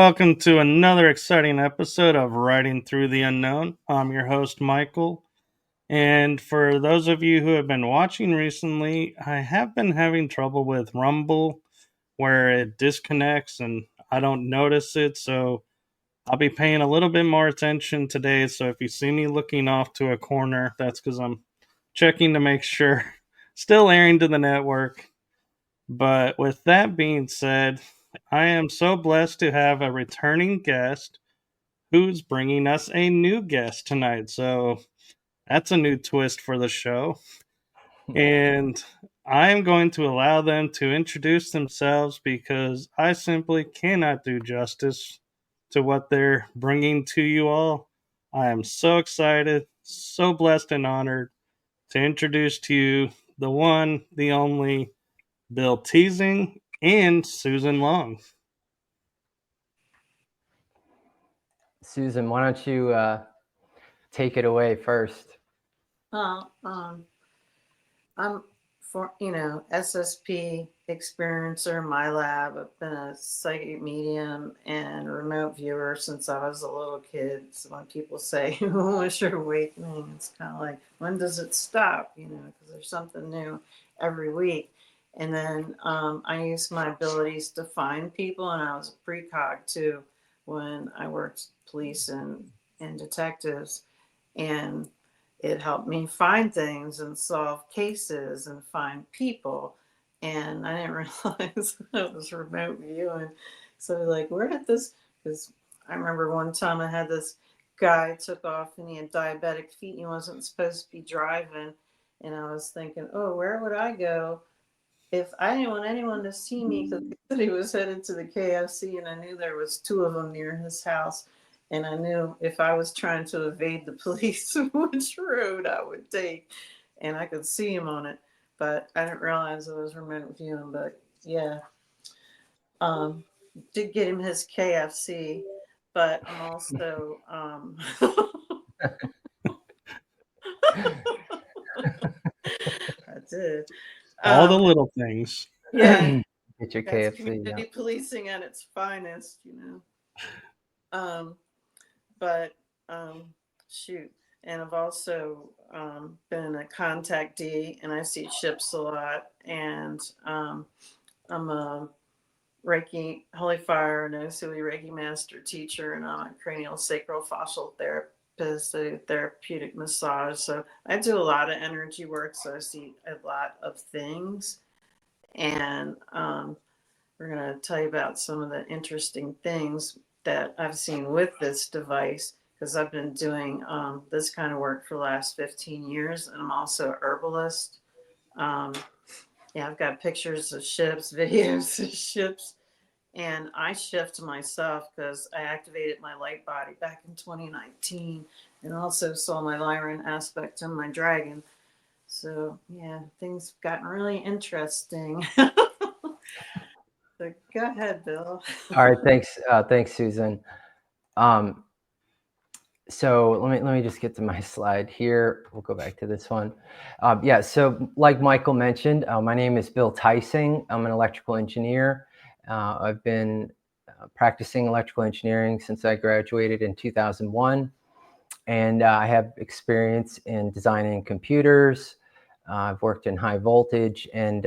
welcome to another exciting episode of Riding Through the Unknown. I'm your host, Michael. And for those of you who have been watching recently, I have been having trouble with Rumble where it disconnects and I don't notice it. So I'll be paying a little bit more attention today. So if you see me looking off to a corner, that's because I'm checking to make sure still airing to the network. But with that being said, I am so blessed to have a returning guest who's bringing us a new guest tonight. So that's a new twist for the show. And I am going to allow them to introduce themselves because I simply cannot do justice to what they're bringing to you all. I am so excited, so blessed and honored to introduce to you the one, the only Bill Teising and Susan Long. Susan, why don't you take it away first? I'm SSP experiencer in my lab. I've been a psychic medium and remote viewer since I was a little kid. So when people say, when was your awakening? It's kind of like, when does it stop? Because there's something new every week. And then I use my abilities to find people, and I was a precog too when I worked police and detectives. And it helped me find things and solve cases and find people. And I didn't realize it was remote viewing. So like, where did this, because I remember one time I had this guy took off and he had diabetic feet and he wasn't supposed to be driving. And I was thinking, oh, where would I go if I didn't want anyone to see me? Because he said he was headed to the KFC and I knew there was 2 of them near his house. And I knew if I was trying to evade the police, which road I would take. And I could see him on it. But I didn't realize it was remote viewing. But yeah. Did get him his KFC. But I'm also... I did. All the little things. Yeah. Get your That's KFC. community policing at its finest, shoot. And I've also been a contactee, and I see ships a lot. And I'm a Reiki, Holy Fire, No Sui Reiki Master teacher, and I'm a cranial sacral fascial therapist, a therapeutic massage. So I do a lot of energy work, so I see a lot of things. And we're going to tell you about some of the interesting things that I've seen with this device, because I've been doing this kind of work for the last 15 years, and I'm also a herbalist. I've got pictures of ships, videos of ships, and I shift myself because I activated my light body back in 2019 and also saw my Lyran aspect in my dragon. So, yeah, things have gotten really interesting. So go ahead, Bill. All right, thanks, Susan. So let me just get to my slide here. We'll go back to this one. So like Michael mentioned, my name is Bill Teising. I'm an electrical engineer. I've been practicing electrical engineering since I graduated in 2001. And I have experience in designing computers. I've worked in high voltage, and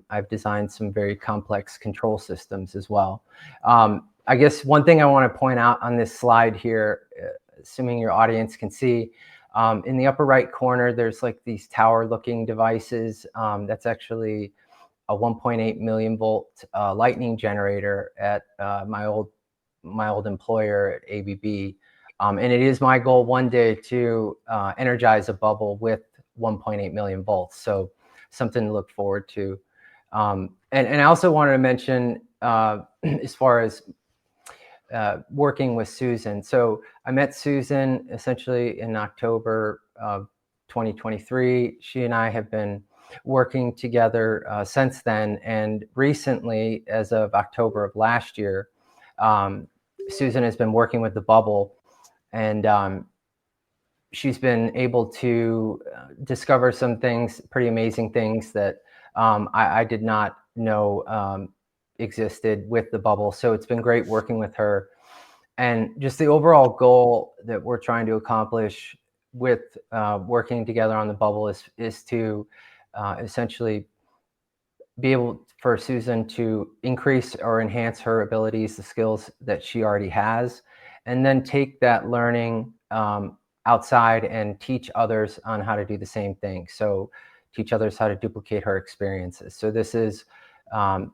I've designed some very complex control systems as well. I guess one thing I want to point out on this slide here, assuming your audience can see, in the upper right corner, there's like these tower-looking devices. That's actually a 1.8 million volt lightning generator at my old employer at ABB. And it is my goal one day to energize a bubble with 1.8 million volts. So something to look forward to. And I also wanted to mention, as far as working with Susan. So I met Susan essentially in October of 2023. She and I have been working together since then. And recently, as of October of last year, Susan has been working with the bubble, and she's been able to discover some things, pretty amazing things that I did not know existed with the bubble. So it's been great working with her. And just the overall goal that we're trying to accomplish with working together on the bubble is to essentially be able for Susan to increase or enhance her abilities, the skills that she already has, and then take that learning outside and teach others on how to do the same thing. So teach others how to duplicate her experiences. So this is, the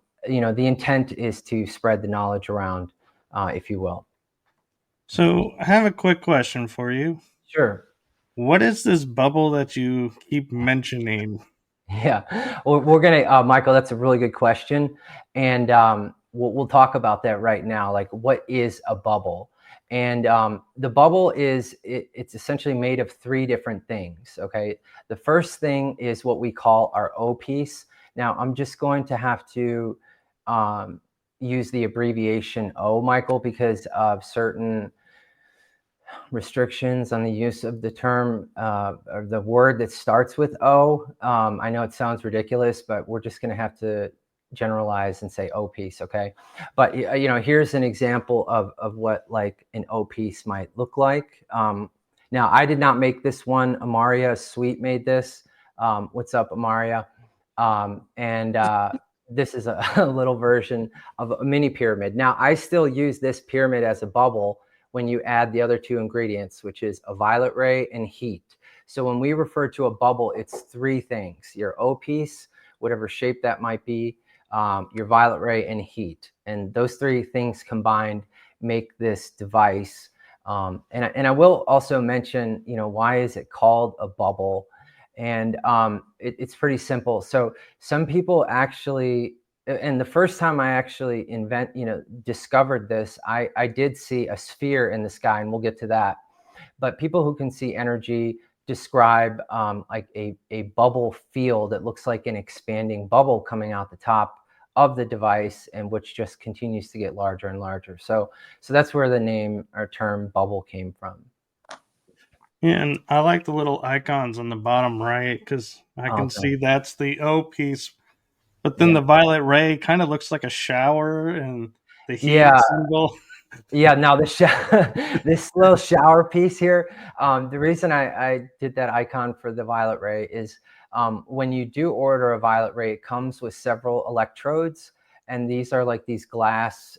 intent is to spread the knowledge around, if you will. So I have a quick question for you. Sure. What is this bubble that you keep mentioning? Yeah, we're gonna, Michael. That's a really good question, and we'll talk about that right now. Like, what is a bubble? And the bubble it's essentially made of three different things. Okay, the first thing is what we call our O piece. Now, I'm just going to have to use the abbreviation O, Michael, because of certain restrictions on the use of the term or the word that starts with O. I know it sounds ridiculous, but we're just going to have to generalize and say O piece, okay? But here's an example of what like an O piece might look like. Now, I did not make this one. Amaria Sweet made this. What's up, Amaria? This is a little version of a mini pyramid. Now, I still use this pyramid as a bubble when you add the other two ingredients, which is a violet ray and heat. So when we refer to a bubble, it's three things: your O piece, whatever shape that might be, your violet ray, and heat. And those three things combined make this device. And I will also mention, why is it called a bubble? And it's pretty simple. So some people actually, and the first time I actually discovered this, I did see a sphere in the sky, and we'll get to that. But people who can see energy describe like a bubble field that looks like an expanding bubble coming out the top of the device, and which just continues to get larger and larger. So that's where the name or term bubble came from. Yeah, and I like the little icons on the bottom right because I can see that's the O piece. But then the violet ray kind of looks like a shower, and the heat symbol. Yeah, now this little shower piece here, the reason I did that icon for the violet ray is when you do order a violet ray, it comes with several electrodes, and these are like these glass,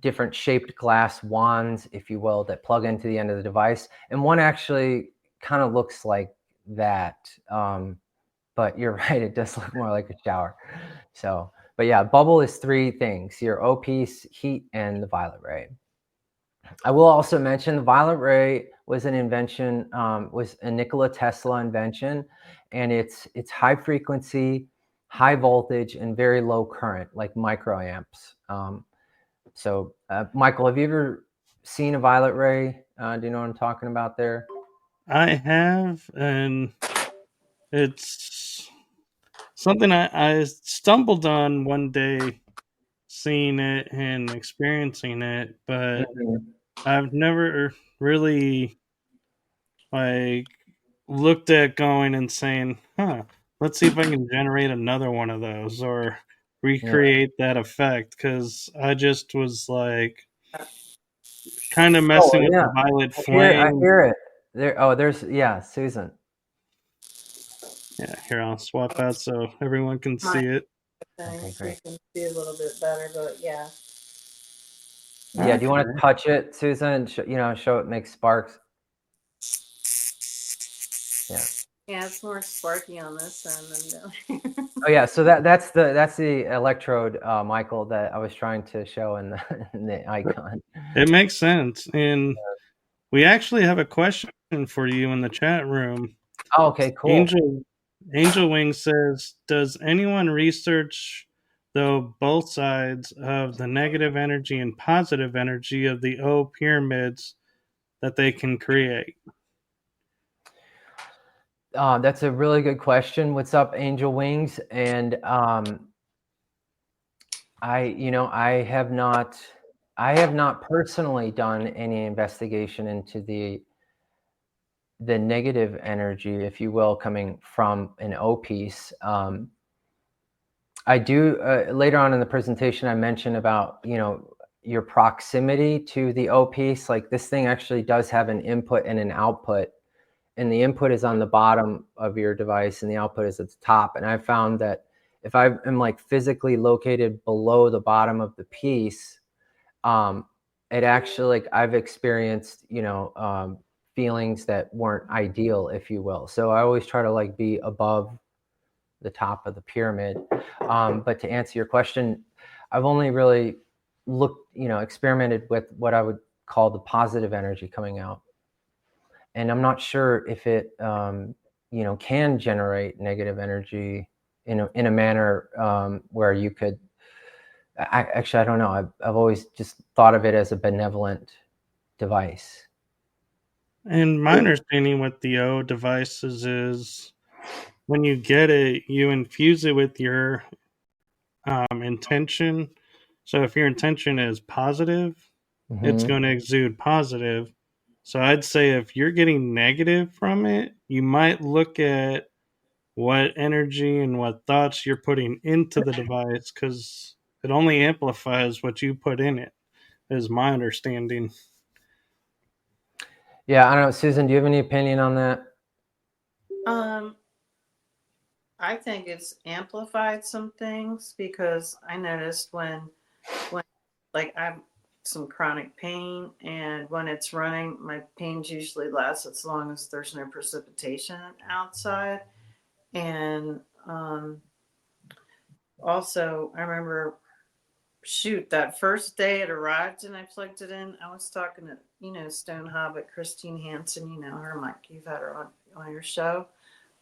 different shaped glass wands, if you will, that plug into the end of the device. And one actually kind of looks like that. But you're right, it does look more like a shower. So, but yeah, bubble is three things: your O piece, heat, and the violet ray. I will also mention the violet ray was an invention, was a Nikola Tesla invention, and it's high frequency, high voltage, and very low current, like microamps. So, Michael, have you ever seen a violet ray? Do you know what I'm talking about there? I have, and it's something I stumbled on one day, seeing it and experiencing it, but I've never really like looked at going and saying, let's see if I can generate another one of those or recreate that effect, because I just was like kind of messing with the violet flame. I hear it. There's Susan. Yeah, here, I'll swap out so everyone can see it. Okay, great. You can see a little bit better, but yeah. Yeah, do you want to touch it, Susan? Show it makes sparks. Yeah. Yeah, it's more sparky on this end than down here. Oh yeah, so that's the electrode, Michael, that I was trying to show in the icon. It makes sense, and we actually have a question for you in the chat room. Oh, okay, cool. Angel Wing says, does anyone research though both sides of the negative energy and positive energy of the O pyramids that they can create? That's a really good question. What's up, Angel Wings? And I have not personally done any investigation into the negative energy, if you will, coming from an O piece. I do later on in the presentation, I mentioned about your proximity to the O piece. Like this thing actually does have an input and an output, and the input is on the bottom of your device and the output is at the top. And I found that if I am like physically located below the bottom of the piece, it actually, like I've experienced, feelings that weren't ideal, if you will. So I always try to like be above the top of the pyramid. But to answer your question, I've only really experimented with what I would call the positive energy coming out. And I'm not sure if it, can generate negative energy in a manner where you could. I don't know. I've always just thought of it as a benevolent device. And my understanding with the O devices is when you get it, you infuse it with your intention. So if your intention is positive, it's Mm-hmm. going to exude positive. So I'd say if you're getting negative from it, you might look at what energy and what thoughts you're putting into the device, because it only amplifies what you put in it, is my understanding. Yeah, I don't know. Susan, do you have any opinion on that? I think it's amplified some things because I noticed when like I have some chronic pain, and when it's running, my pains usually last as long as there's no precipitation outside. And also, I remember, shoot, that first day it arrived and I plugged it in. I was talking to Stone Hobbit, Christine Hansen. You know her, Mike. You've had her on your show.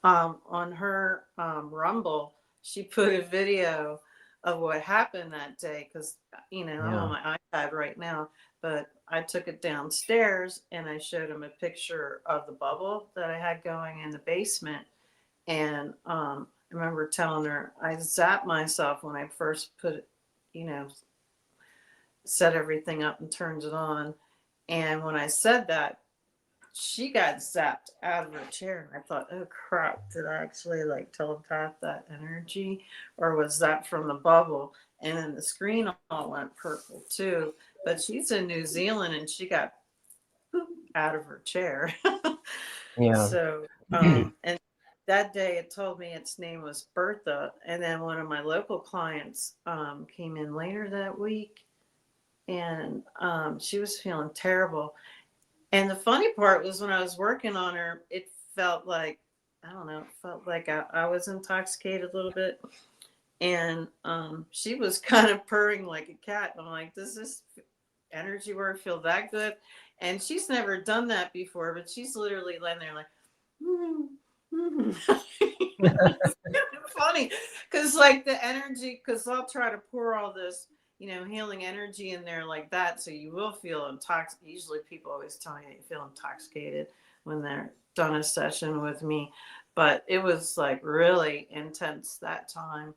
On her Rumble, she put a video of what happened that day because I'm on my iPad right now, but I took it downstairs and I showed him a picture of the bubble that I had going in the basement. And I remember telling her I zapped myself when I first put it, set everything up and turned it on. And when I said that, she got zapped out of her chair. And I thought, oh crap, did I actually like telepath that energy? Or was that from the bubble? And then the screen all went purple too. But she's in New Zealand and she got out of her chair. Yeah. So, and that day it told me its name was Bertha. And then one of my local clients came in later that week, and she was feeling terrible. And the funny part was when I was working on her, it felt like, I don't know, it felt like I was intoxicated a little bit. And she was kind of purring like a cat. I'm like, does this energy work feel that good? And she's never done that before, but she's literally laying there like, it's funny because like the energy, because I'll try to pour all this healing energy in there like that, so you will feel intoxicated. Usually people always tell me they feel intoxicated when they're done a session with me, but it was like really intense that time.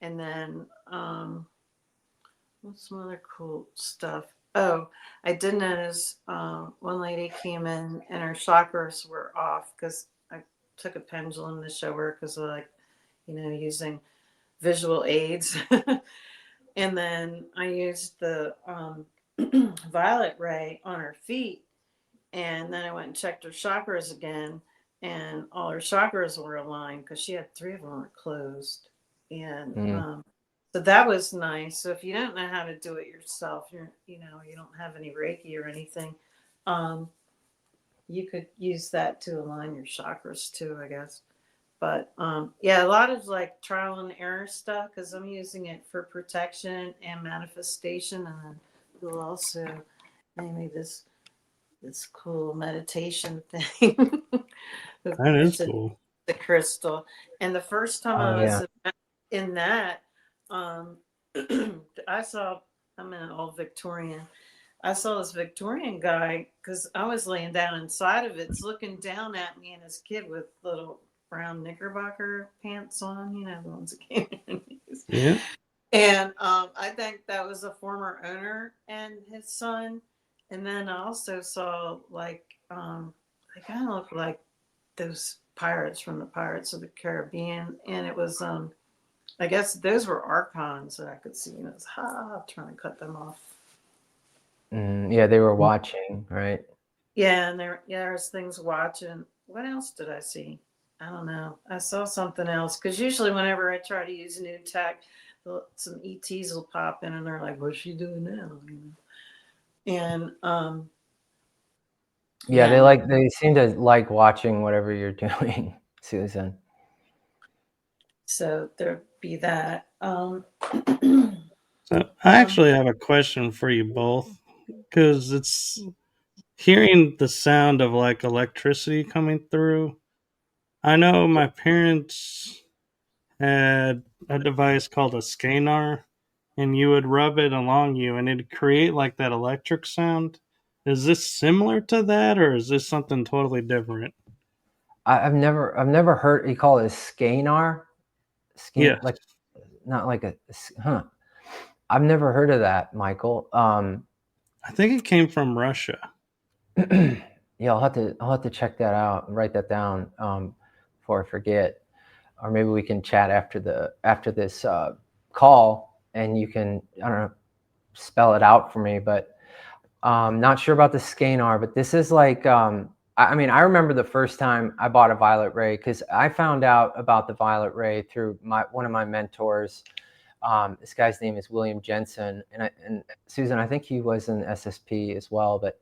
And then what's some other cool stuff? Oh, I did notice one lady came in and her chakras were off because I took a pendulum to show her because of like, using visual aids. And then I used the violet ray on her feet. And then I went and checked her chakras again. And all her chakras were aligned because she had 3 of them were closed. And so that was nice. So if you don't know how to do it yourself, you don't have any Reiki or anything, you could use that to align your chakras too, I guess. But yeah, a lot of like trial and error stuff because I'm using it for protection and manifestation, and then we'll also maybe this cool meditation thing. That is It's cool. the crystal. And the first time I was in that, I saw, I'm an old Victorian. I saw this Victorian guy because I was laying down inside of it. It's looking down at me and his kid with little brown knickerbocker pants on, the ones that came in. Yeah. And I think that was a former owner and his son. And then I also saw like they kind of look like those pirates from the Pirates of the Caribbean, and it was I guess those were archons that I could see. And it was trying to cut them off. Yeah, they were watching, right? Yeah, and there's things watching. What else did I see? I don't know. I saw something else because usually whenever I try to use new tech, some ETs will pop in and they're like, "What's she doing now?" And Yeah, yeah. they seem to like watching whatever you're doing, Susan. So there'd be that. So I actually have a question for you both because it's hearing the sound of like electricity coming through. I know my parents had a device called a scanar, and you would rub it along you, and it'd create like that electric sound. Is this similar to that, or is this something totally different? I've never heard you call it a scanar, Yes, like not like huh. I've never heard of that, Michael. I think it came from Russia. Yeah, I'll have to check that out and write that down before I forget. Or maybe we can chat after this call, and you can, I don't know, spell it out for me. But not sure about the scanar, but this is like I mean, I remember the first time I bought a violet ray because I found out about the violet ray through one of my mentors. This guy's name is William Jensen, and Susan, I think he was in SSP as well, but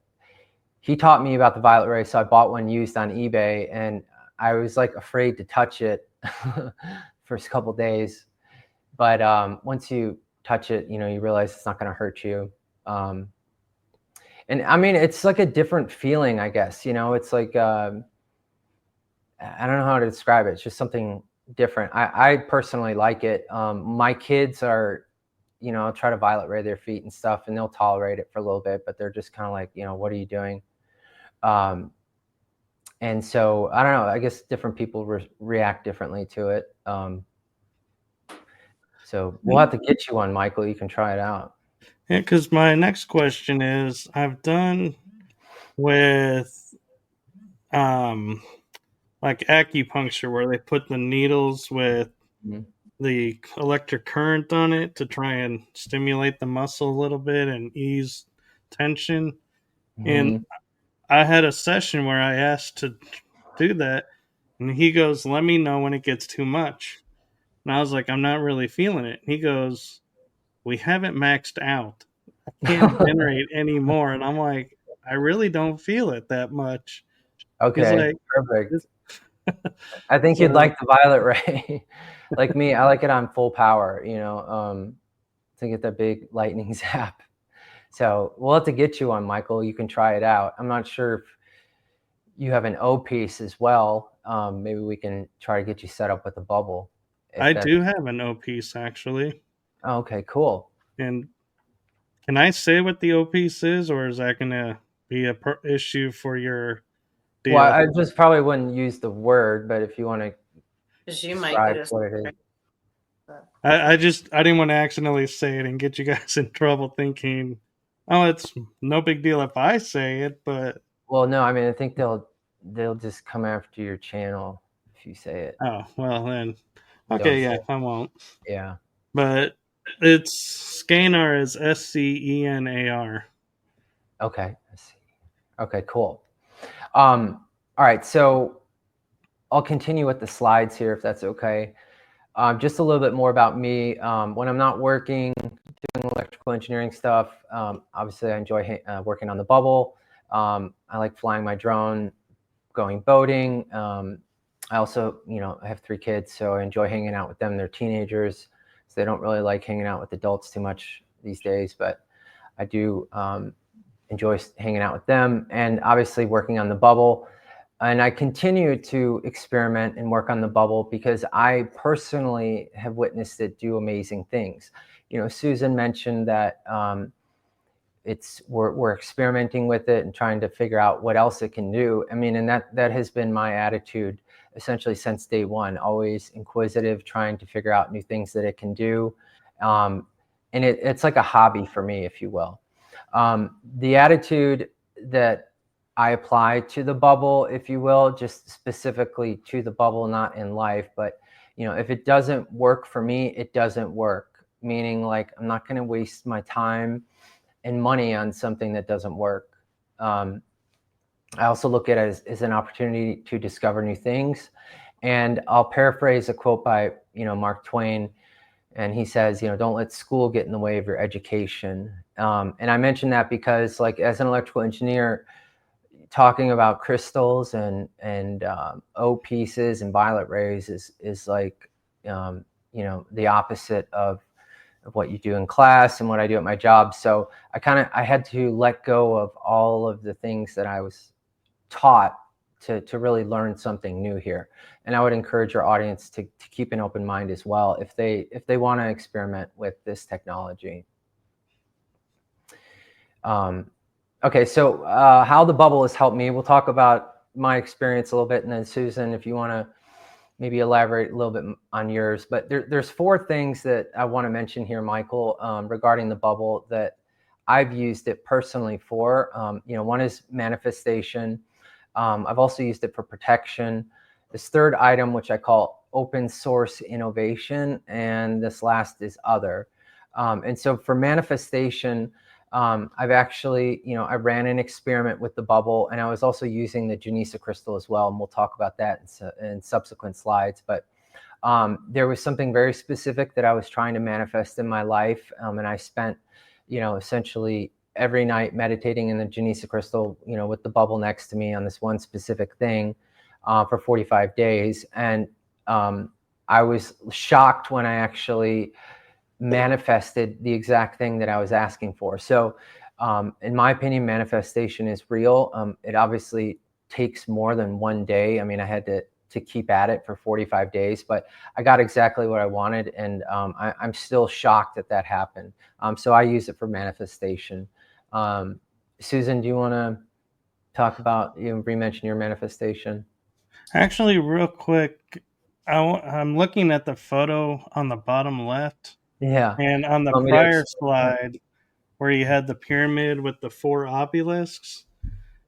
he taught me about the violet ray. So I bought one used on eBay, and I was like afraid to touch it first couple days. But once you touch it, you realize it's not going to hurt you. And I mean, it's like a different feeling, I guess. It's like I don't know how to describe it. It's just something different. I personally like it. My kids are, try to violet ray their feet and stuff, and they'll tolerate it for a little bit, but they're just kind of like, what are you doing? And so I don't know. I guess different people react differently to it. So we'll have to get you one, Michael. You can try it out. Yeah, because my next question is I've done with um, like acupuncture where they put the needles with Mm-hmm. the electric current on it to try and stimulate the muscle a little bit and ease tension. And Mm-hmm. I had a session where I asked to do that, and he goes, "Let me know when it gets too much." And I was like, "I'm not really feeling it." He goes, "We haven't maxed out. I can't generate any more." And I'm like, "I really don't feel it that much." He's Okay, like, perfect. I think you'd so like the violet ray. Like me, I like it on full power, to get that big lightning zap. So we'll have to get you one, Michael. You can try it out. I'm not sure if you have an O piece as well. Maybe we can try to get you set up with a bubble. If I that. do have an O piece actually. Oh, okay, cool. And can I say what the O piece is, or is that going to be a issue for your Well, deal? I just probably wouldn't use the word, but if you want to Because you might get describe us. what it is. I didn't want to accidentally say it and get you guys in trouble thinking, oh, it's no big deal if I say it, but Well, no, I mean, I think they'll just come after your channel if you say it. oh, well then. Don't Okay, say yeah, it. I won't. Yeah. But it's Scanar is SCENAR. Okay. Let's see. Okay, cool. All right, so I'll continue with the slides here if that's okay. Just a little bit more about me. When I'm not working, doing electrical engineering stuff, obviously I enjoy working on the bubble. I like flying my drone, going boating. I also, I have 3 kids, so I enjoy hanging out with them. They're teenagers, so they don't really like hanging out with adults too much these days, but I do enjoy hanging out with them, and obviously working on the bubble. And I continue to experiment and work on the bubble because I personally have witnessed it do amazing things. Susan mentioned that we're experimenting with it and trying to figure out what else it can do. I mean, and that has been my attitude essentially since day one. Always inquisitive, trying to figure out new things that it can do, and it's like a hobby for me, if you will. The attitude that I apply to the bubble, if you will, just specifically to the bubble, not in life, but if it doesn't work for me, it doesn't work. Meaning, like, I'm not going to waste my time and money on something that doesn't work. I also look at it as an opportunity to discover new things. And I'll paraphrase a quote by, Mark Twain. And he says, don't let school get in the way of your education. And I mention that because, like, as an electrical engineer, talking about crystals and O pieces and violet rays is like, the opposite of what you do in class and what I do at my job. So I had to let go of all of the things that I was taught to really learn something new here. And I would encourage your audience to keep an open mind as well if they want to experiment with this technology. Okay, so how the bubble has helped me. We'll talk about my experience a little bit, and then Susan, if you want to maybe elaborate a little bit on yours. But there's 4 things that I want to mention here, Michael, regarding the bubble that I've used it personally for. One is manifestation. I've also used it for protection. This third item, which I call open source innovation, and this last is other. And so for manifestation, I've actually, I ran an experiment with the bubble, and I was also using the Genesa crystal as well, and we'll talk about that in subsequent slides. But there was something very specific that I was trying to manifest in my life, and I spent, essentially every night meditating in the Genesa crystal, with the bubble next to me on this one specific thing for 45 days. And I was shocked when I actually manifested the exact thing that I was asking for. So in my opinion, manifestation is real. It obviously takes more than one day. I mean, I had to keep at it for 45 days, but I got exactly what I wanted. And I'm still shocked that happened. So I use it for manifestation. Susan, do you want to talk about, re-mention your manifestation? Actually, real quick, I'm looking at the photo on the bottom left, Yeah. and on the prior slide where you had the pyramid with the 4 obelisks.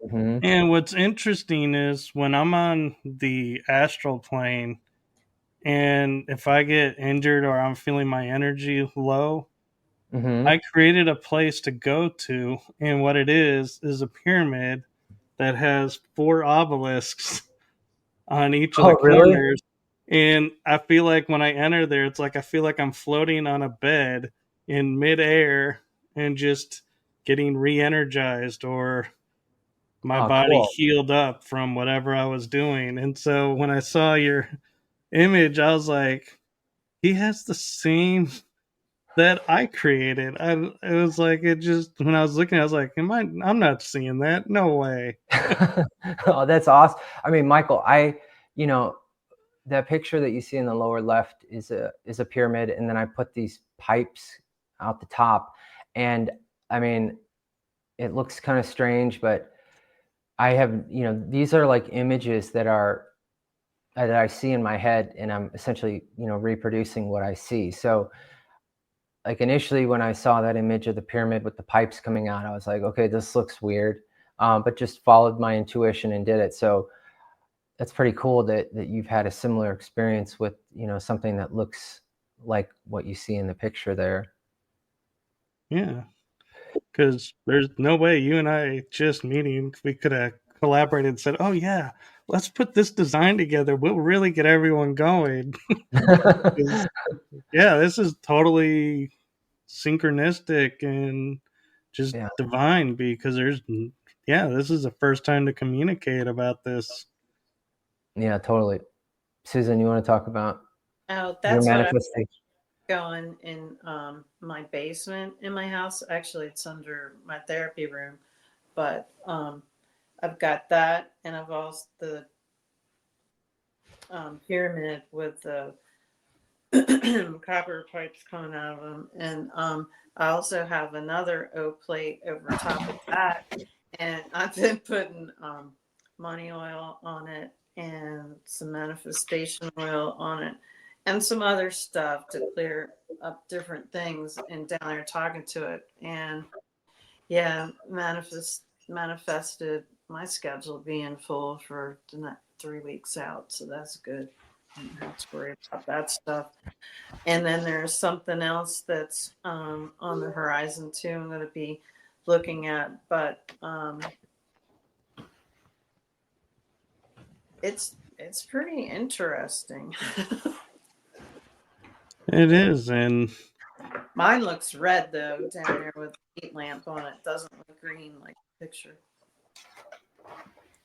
Mm-hmm. And what's interesting is when I'm on the astral plane, and if I get injured or I'm feeling my energy low, Mm-hmm. I created a place to go to, and what it is a pyramid that has 4 obelisks on each of the Really? corners. And I feel like when I enter there, it's like I feel like I'm floating on a bed in midair and just getting re-energized, or my body Cool. healed up from whatever I was doing. And so when I saw your image, I was like, he has the same that I created. It was like, it just, when I was looking, I was like, I'm not seeing that. No way. Oh, that's awesome. I mean, Michael, that picture that you see in the lower left is a pyramid, and then I put these pipes out the top, and I mean, it looks kind of strange, but I have, these are like images that I see in my head, and I'm essentially, reproducing what I see. So like initially when I saw that image of the pyramid with the pipes coming out, I was like, okay, this looks weird, but just followed my intuition and did it. So that's pretty cool that you've had a similar experience with, something that looks like what you see in the picture there. Yeah. Because there's no way you and I just meeting, we could have collaborated and said, oh, yeah, let's put this design together. We'll really get everyone going. Yeah, this is totally synchronistic and just Yeah. divine, because this is the first time to communicate about this. Yeah, totally. Susan, you want to talk about Oh, your that's what I'm manifestation? going in my basement in my house. Actually, it's under my therapy room, but I've got that, and I've also the pyramid with the copper pipes coming out of them, and I also have another O plate over top of that, and I've been putting money oil on it and some manifestation oil on it and some other stuff to clear up different things, and down there talking to it, and yeah, manifested my schedule being full for the next 3 weeks out, so that's good. I don't have to worry about that stuff. And then there's something else that's on the horizon too. I'm going to be looking at, but it's pretty interesting. It is, and Mine looks red though down there with the heat lamp on it. Doesn't look green like the picture.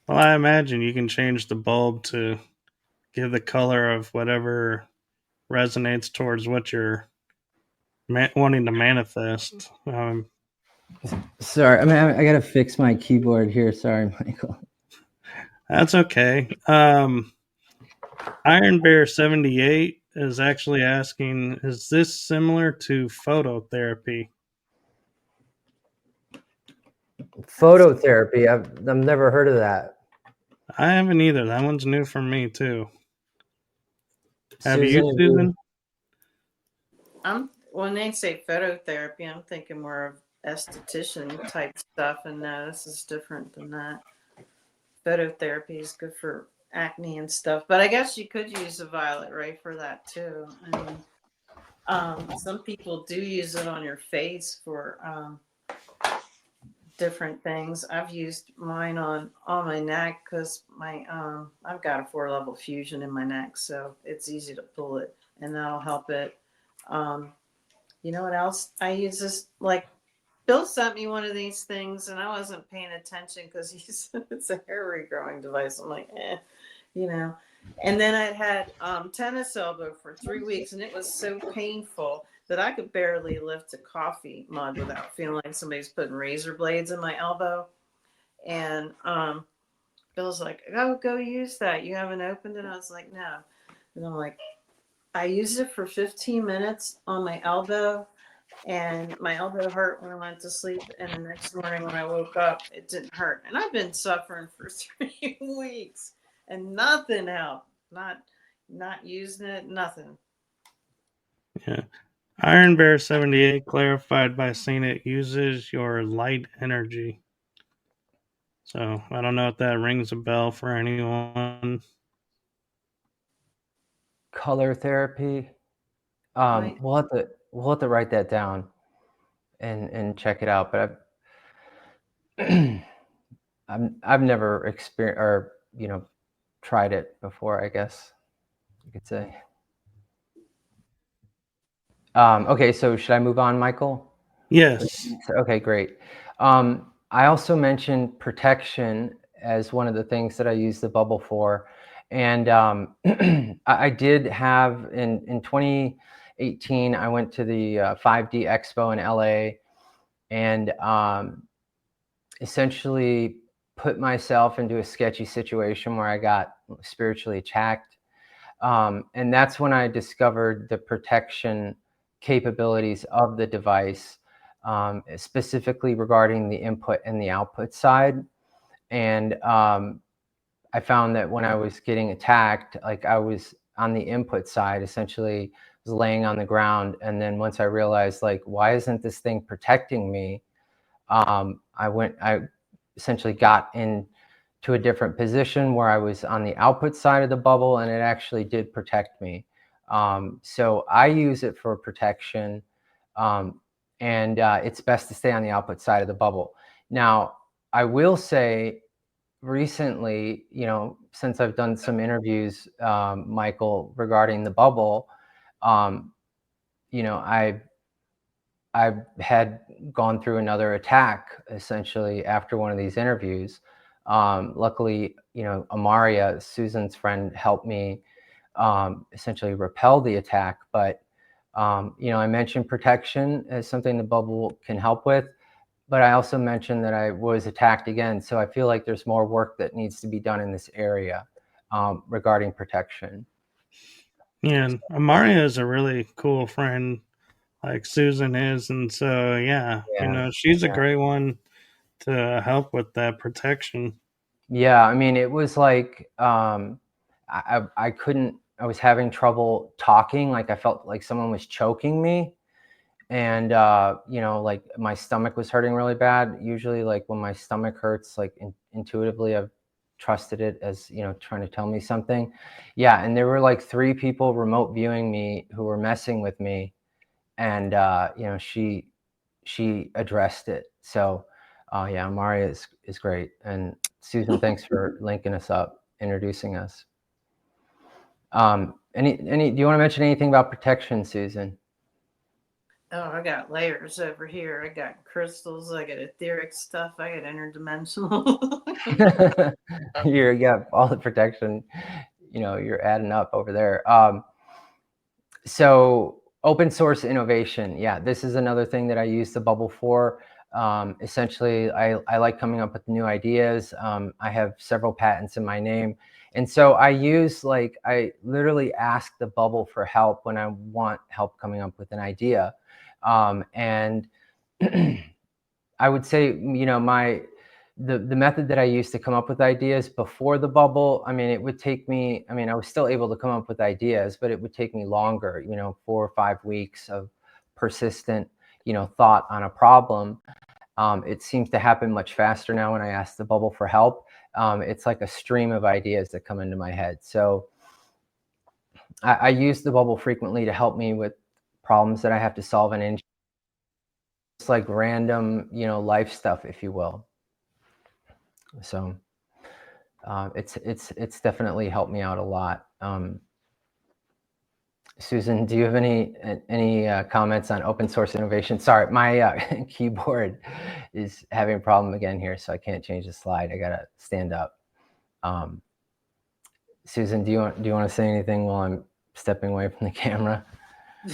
well, I imagine you can change the bulb to give the color of whatever resonates towards what you're wanting to manifest. Sorry, I mean, I gotta fix my keyboard here. Sorry, Michael. That's okay. Iron Bear 78 is actually asking, is this similar to phototherapy? Phototherapy. I've never heard of that. I haven't either. That one's new for me too. Have you, Susan, Susan? When they say phototherapy, I'm thinking more of esthetician type stuff, and no, this is different than that. Phototherapy is good for acne and stuff, but I guess you could use a violet ray for that too. I mean, some people do use it on your face for different things. I've used mine on my neck because I've got a 4-level fusion in my neck, so it's easy to pull it, and that'll help it. You know what else I use? This, like, Bill sent me one of these things, and I wasn't paying attention because he said it's a hair regrowing device. I'm like, you know. And then I had tennis elbow for 3 weeks, and it was so painful that I could barely lift a coffee mug without feeling like somebody's putting razor blades in my elbow. And Bill's like, "Oh, go use that. You haven't opened it?" I was like, "No." And I'm like, I used it for 15 minutes on my elbow, and my elbow hurt when I went to sleep. And the next morning when I woke up, it didn't hurt. And I've been suffering for 3 weeks, and nothing helped. Not using it, nothing. Yeah. Iron Bear 78 clarified by saying it uses your light energy. So I don't know if that rings a bell for anyone. color therapy. Right. We'll have to write that down and check it out. But I've never experienced or tried it before, I guess you could say. Okay, so should I move on, Michael? Yes. Okay, great. I also mentioned protection as one of the things that I use the bubble for. And I did have in 2018, I went to the 5D Expo in LA and essentially put myself into a sketchy situation where I got spiritually attacked. And that's when I discovered the protection capabilities of the device, specifically regarding the input and the output side. And I found that when I was getting attacked, like I was on the input side, essentially was laying on the ground. And then once I realized, like, why isn't this thing protecting me? I essentially got into a different position where I was on the output side of the bubble, and it actually did protect me. So I use it for protection, and it's best to stay on the output side of the bubble. Now, I will say recently, since I've done some interviews, Michael, regarding the bubble, I've had gone through another attack essentially after one of these interviews. Luckily, Amaria, Susan's friend, helped me essentially repel the attack. But, I mentioned protection as something the bubble can help with, but I also mentioned that I was attacked again. So I feel like there's more work that needs to be done in this area regarding protection. Yeah, and Amaria is a really cool friend, like Susan is, and so yeah, she's a great one to help with that protection. Yeah, I mean, it was like I couldn't. I was having trouble talking. Like I felt like someone was choking me, and like my stomach was hurting really bad. Usually, like when my stomach hurts, like intuitively, I've trusted it as trying to tell me something. Yeah, and there were like 3 people remote viewing me who were messing with me, and she addressed it. So, yeah, Amari is great. And Susan, thanks for linking us up, introducing us. Do you want to mention anything about protection, Susan? Oh, I got layers over here. I got crystals. I got etheric stuff. I got interdimensional. You got all the protection. You're adding up over there. So open source innovation. Yeah, this is another thing that I use the bubble for. Essentially, I like coming up with new ideas. I have several patents in my name. And so I literally ask the bubble for help when I want help coming up with an idea. And I would say, the method that I used to come up with ideas before the bubble, it would take me, I was still able to come up with ideas, but it would take me longer, 4 or 5 weeks of persistent, thought on a problem. It seems to happen much faster now when I ask the bubble for help. It's like a stream of ideas that come into my head. So I use the bubble frequently to help me with problems that I have to solve in engineering. It's like random, life stuff, if you will. So it's definitely helped me out a lot. Susan, do you have any comments on open source innovation? Sorry, my keyboard is having a problem again here, so I can't change the slide. I gotta stand up. Susan, do you want to say anything while I'm stepping away from the camera?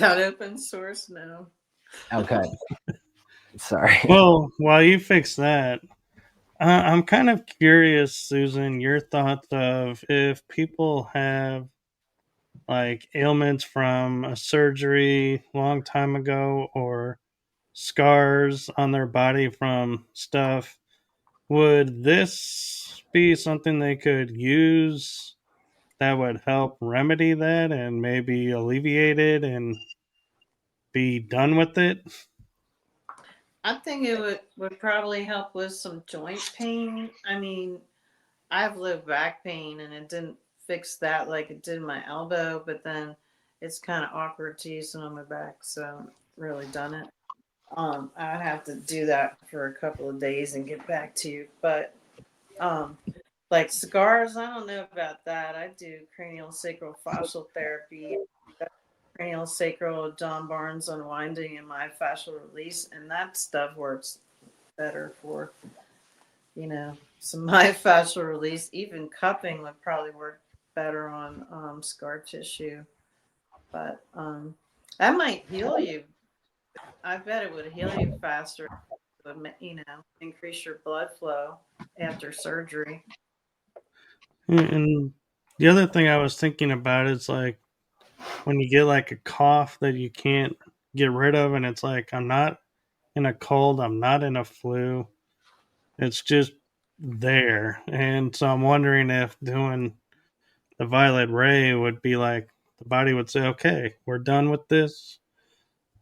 Not open source, no. Okay. Sorry. Well, while you fix that, I'm kind of curious, Susan, your thoughts of if people have like ailments from a surgery long time ago or scars on their body from stuff, would this be something they could use that would help remedy that and maybe alleviate it and be done with it? I think it would probably help with some joint pain. I have low back pain and it didn't fix that like it did my elbow, but then it's kind of awkward to use it on my back, so I haven't really done it. I'd have to do that for a couple of days and get back to you. But like scars, I don't know about that. I do cranial sacral fascial therapy, cranial sacral John Barnes unwinding and my fascial release, and that stuff works better for some myofascial release. Even cupping would probably work better on scar tissue, but that might heal you. I bet it would heal you faster. Increase your blood flow after surgery. And the other thing I was thinking about is like when you get like a cough that you can't get rid of, and it's like, I'm not in a cold, I'm not in a flu, it's just there. And so I'm wondering if doing the violet ray would be like the body would say, okay, we're done with this.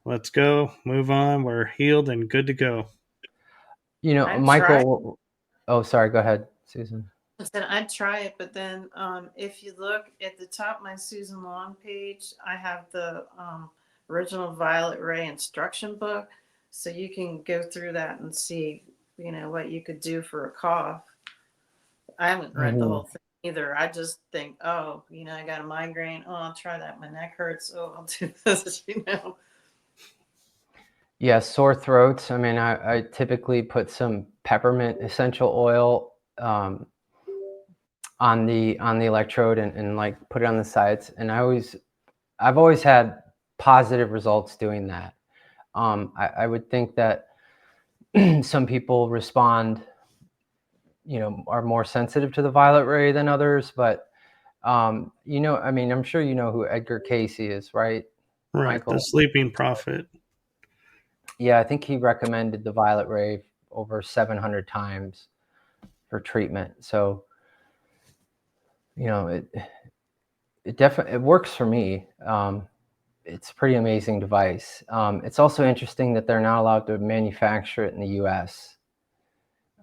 Let's go, move on. We're healed and good to go. Michael. Oh, sorry. Go ahead, Susan. I said I'd try it, but then if you look at the top of my Susan Long page, I have the original Violet Ray instruction book, so you can go through that and see, what you could do for a cough. I haven't read the whole thing either. I just think, oh, I got a migraine. Oh, I'll try that. My neck hurts. Oh, I'll do this. Yeah, sore throats. I typically put some peppermint essential oil on the electrode and like put it on the sides, and I've always had positive results doing that. I would think that some people respond, are more sensitive to the violet ray than others, but I'm sure you know who Edgar Casey is, right? Right, Michael? the sleeping prophet. Yeah, I think he recommended the violet ray over 700 times for treatment. So, it definitely works for me. It's a pretty amazing device. It's also interesting that they're not allowed to manufacture it in the U.S.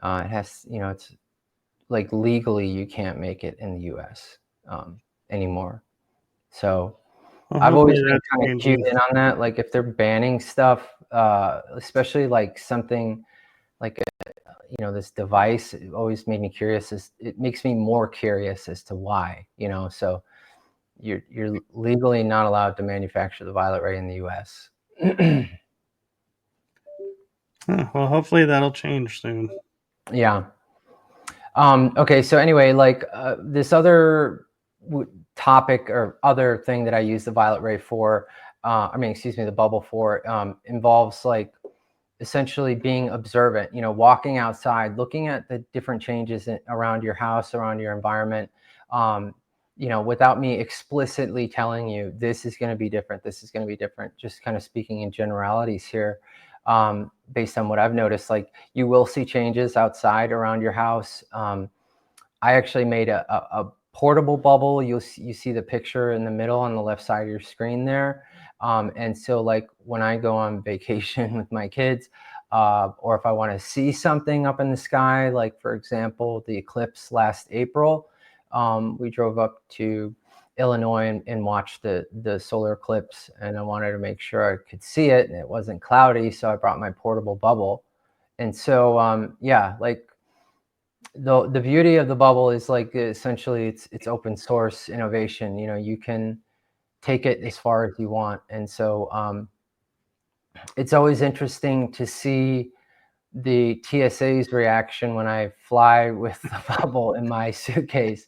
It has, it's like legally you can't make it in the U.S. Anymore. So Well, I've always been that's kind changing. of cued in on that. Like if they're banning stuff, especially like something like this device. It always made me curious. It makes me more curious as to why, so you're legally not allowed to manufacture the violet ray in the US. Well, hopefully that'll change soon. Yeah. Okay. So anyway, like this other topic or other thing that I use the violet ray for, the bubble for, involves like essentially being observant, walking outside, looking at the different changes around your house, around your environment, without me explicitly telling you this is going to be different, this is going to be different, just kind of speaking in generalities here, based on what I've noticed. Like, you will see changes outside around your house. I actually made a portable bubble. You see the picture in the middle on the left side of your screen there. And so like when I go on vacation with my kids, or if I want to see something up in the sky, like for example, the eclipse last April, we drove up to Illinois and watched the solar eclipse, and I wanted to make sure I could see it and it wasn't cloudy. So I brought my portable bubble. And so, like the beauty of the bubble is like essentially it's open source innovation. You can take it as far as you want. And so it's always interesting to see the TSA's reaction when I fly with the bubble in my suitcase,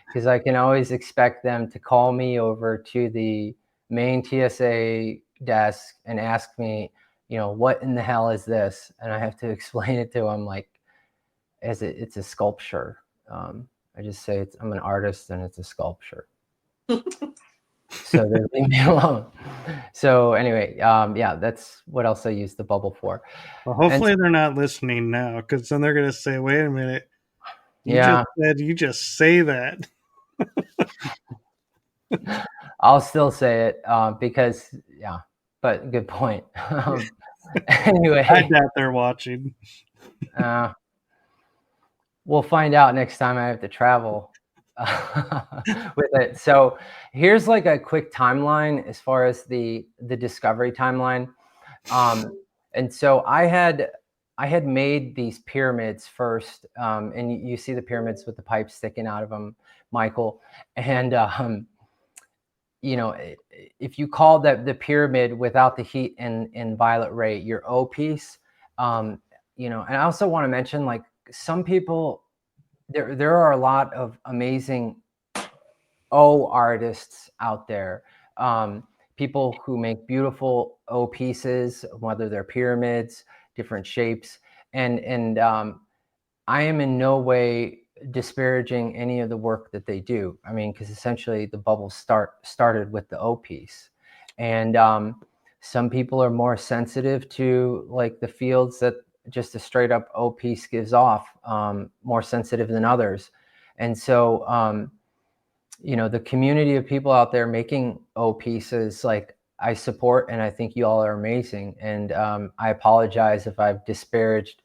because I can always expect them to call me over to the main TSA desk and ask me, what in the hell is this? And I have to explain it to them like, it's a sculpture. I just say I'm an artist and it's a sculpture. So they leave me alone. So anyway, that's what else I use the bubble for. Well, hopefully they're not listening now, because then they're going to say, wait a minute, you just say that. I'll still say it because, but good point. Anyway. I doubt they're watching. We'll find out next time I have to travel with it. So here's like a quick timeline as far as the discovery timeline. And so I had made these pyramids first, and you see the pyramids with the pipes sticking out of them, Michael. And if you call the pyramid without the heat and violet ray your O piece, and I also want to mention, like, some people, there are a lot of amazing O artists out there, people who make beautiful O pieces, whether they're pyramids, different shapes, and I am in no way disparaging any of the work that they do. I mean, because essentially the bubble started with the O piece, and some people are more sensitive to like the fields that just a straight up O piece gives off, more sensitive than others. And so, the community of people out there making O pieces, like, I support, and I think you all are amazing. And I apologize if I've disparaged